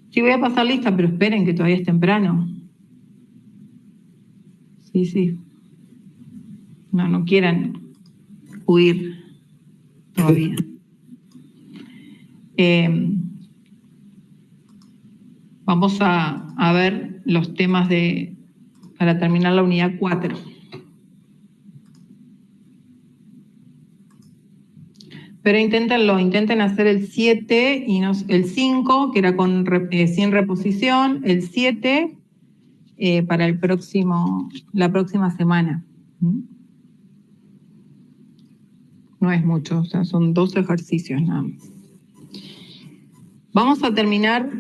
Sí, voy a pasar lista, pero esperen que todavía es temprano. Sí. No quieran huir todavía. Vamos a ver los temas para terminar la unidad 4. Pero intenten hacer el 7 y el 5, que era sin reposición, el 7 para la próxima semana. No es mucho, o sea, son 2 ejercicios nada más. Vamos a terminar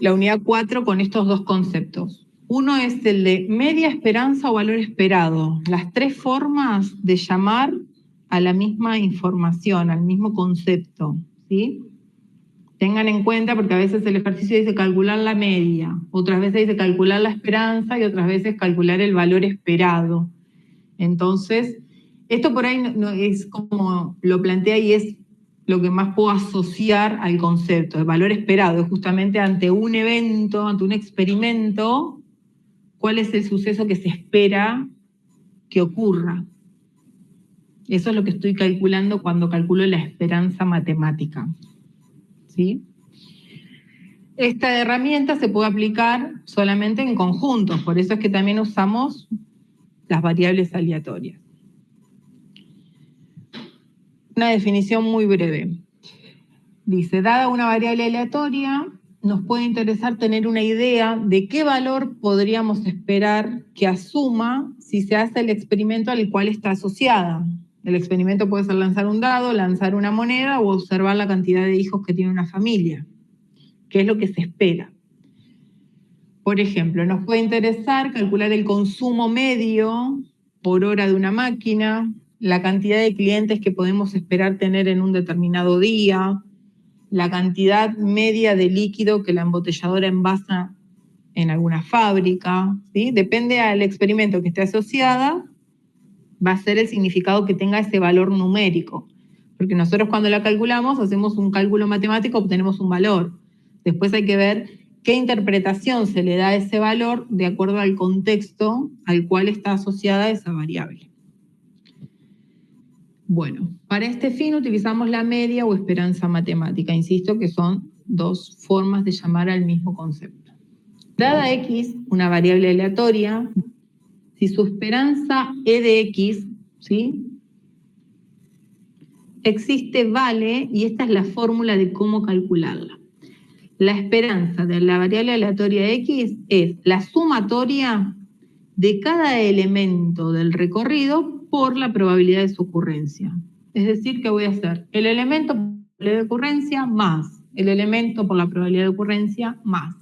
la unidad 4 con estos 2 conceptos. Uno es el de media esperanza o valor esperado. Las 3 formas de llamar a la misma información, al mismo concepto, ¿sí? Tengan en cuenta, porque a veces el ejercicio dice calcular la media, otras veces dice calcular la esperanza y otras veces calcular el valor esperado. Entonces, esto por ahí no es como lo plantea y es lo que más puedo asociar al concepto. El valor esperado es justamente ante un evento, ante un experimento, cuál es el suceso que se espera que ocurra. Eso es lo que estoy calculando cuando calculo la esperanza matemática. ¿Sí? Esta herramienta se puede aplicar solamente en conjuntos, por eso es que también usamos las variables aleatorias. Una definición muy breve. Dice, dada una variable aleatoria, nos puede interesar tener una idea de qué valor podríamos esperar que asuma si se hace el experimento al cual está asociada. El experimento puede ser lanzar un dado, lanzar una moneda o observar la cantidad de hijos que tiene una familia. ¿Qué es lo que se espera? Por ejemplo, nos puede interesar calcular el consumo medio por hora de una máquina, la cantidad de clientes que podemos esperar tener en un determinado día, la cantidad media de líquido que la embotelladora envasa en alguna fábrica, ¿sí? Depende del experimento que esté asociada, va a ser el significado que tenga ese valor numérico. Porque nosotros cuando la calculamos, hacemos un cálculo matemático, obtenemos un valor. Después hay que ver qué interpretación se le da a ese valor de acuerdo al contexto al cual está asociada esa variable. Bueno, para este fin utilizamos la media o esperanza matemática. Insisto que son 2 formas de llamar al mismo concepto. Dada X, una variable aleatoria, si su esperanza E de X, ¿sí? Existe, vale, y esta es la fórmula de cómo calcularla. La esperanza de la variable aleatoria X es la sumatoria de cada elemento del recorrido por la probabilidad de su ocurrencia. Es decir, que voy a hacer el elemento por la probabilidad de ocurrencia más el elemento por la probabilidad de ocurrencia más.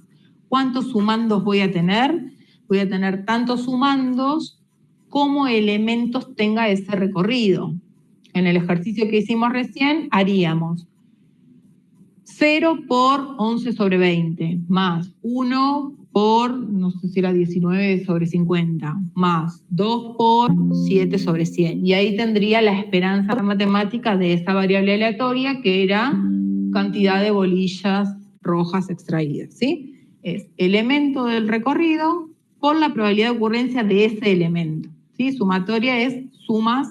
¿Cuántos sumandos voy a tener? Voy a tener tantos sumandos como elementos tenga ese recorrido. En el ejercicio que hicimos recién haríamos 0 por 11 sobre 20, más 1 por, no sé si era 19 sobre 50, más 2 por 7 sobre 100. Y ahí tendría la esperanza matemática de esa variable aleatoria, que era cantidad de bolillas rojas extraídas, ¿sí? Es elemento del recorrido por la probabilidad de ocurrencia de ese elemento, ¿sí? Sumatoria es sumas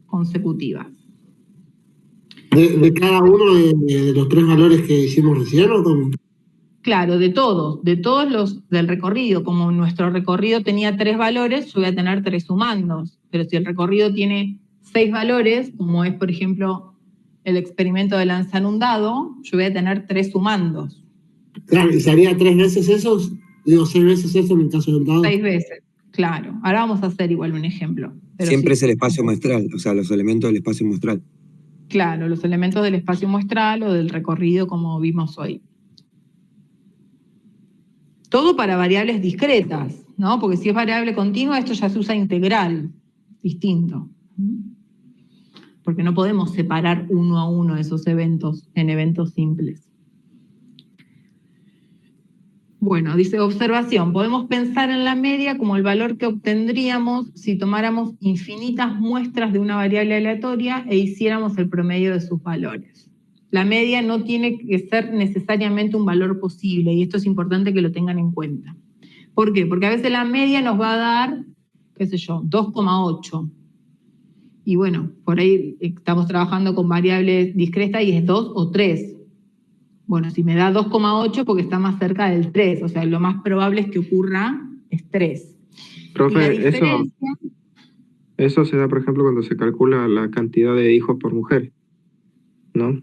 consecutivas. ¿De cada uno de los 3 valores que hicimos recién o cómo? Claro, de todos los del recorrido. Como nuestro recorrido tenía 3 valores, yo voy a tener 3 sumandos. Pero si el recorrido tiene 6 valores, como es, por ejemplo, el experimento de lanzar un dado, yo voy a tener 3 sumandos. Claro, ¿y se haría 3 veces esos? Digo, 6 veces eso en el caso del dado. 6 veces, Claro, ahora vamos a hacer igual un ejemplo. Pero Siempre sí, es el espacio muestral, o sea, los elementos del espacio muestral. claro, los elementos del espacio muestral o del recorrido como vimos hoy. Todo para variables discretas, ¿no? Porque si es variable continua, esto ya se usa integral, distinto. Porque no podemos separar uno a uno esos eventos en eventos simples. Bueno, dice observación, podemos pensar en la media como el valor que obtendríamos si tomáramos infinitas muestras de una variable aleatoria e hiciéramos el promedio de sus valores. La media no tiene que ser necesariamente un valor posible, y esto es importante que lo tengan en cuenta. ¿Por qué? Porque a veces la media nos va a dar, qué sé yo, 2,8. Y bueno, por ahí estamos trabajando con variables discretas y es 2 o 3. Bueno, si me da 2,8 porque está más cerca del 3, o sea, lo más probable es que ocurra es 3. Profe, eso se da, por ejemplo, cuando se calcula la cantidad de hijos por mujer, ¿no?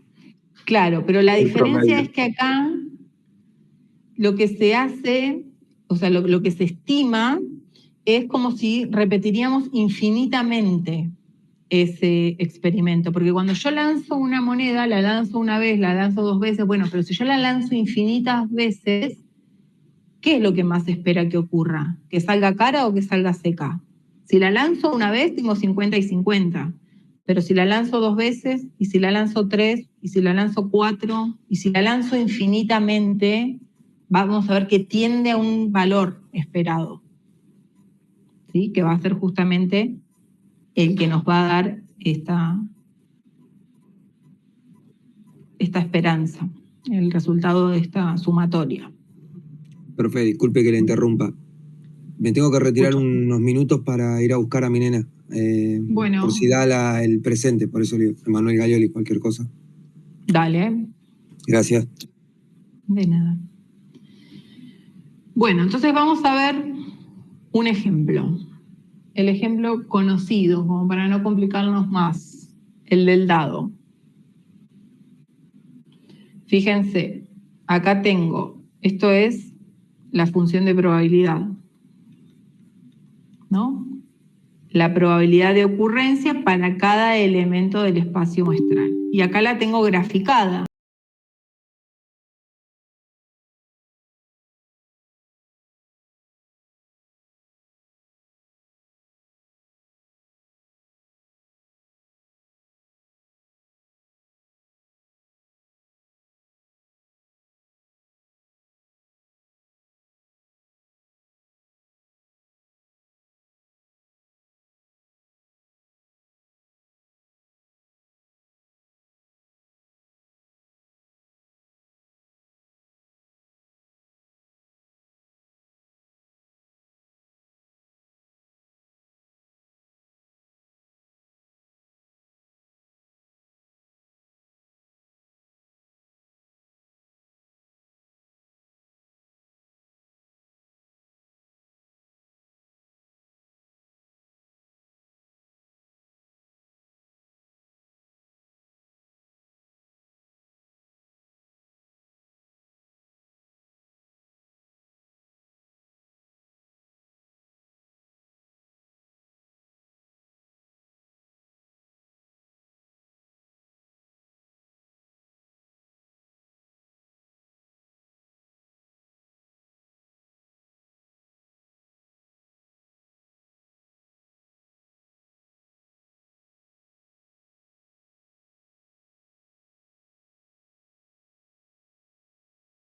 Claro, pero la El diferencia promedio. es que acá lo que se hace, o sea, lo que se estima es como si repetiríamos infinitamente ese experimento, porque cuando yo lanzo una moneda, la lanzo una vez, la lanzo 2 veces, bueno, pero si yo la lanzo infinitas veces, ¿qué es lo que más se espera que ocurra? ¿Que salga cara o que salga seca? Si la lanzo una vez, tengo 50 y 50, pero si la lanzo 2 veces, y si la lanzo 3, y si la lanzo 4, y si la lanzo infinitamente, vamos a ver que tiende a un valor esperado, ¿sí? Que va a ser justamente el que nos va a dar esta esperanza, el resultado de esta sumatoria. Profe, disculpe que le interrumpa. Me tengo que retirar unos minutos para ir a buscar a mi nena. Bueno. Por si da el presente, por eso le digo, Emanuel Gaioli, cualquier cosa. Dale. Gracias. De nada. Bueno, entonces vamos a ver un ejemplo. El ejemplo conocido, como para no complicarnos más, el del dado. Fíjense, acá tengo, esto es la función de probabilidad, ¿no? La probabilidad de ocurrencia para cada elemento del espacio muestral. Y acá la tengo graficada.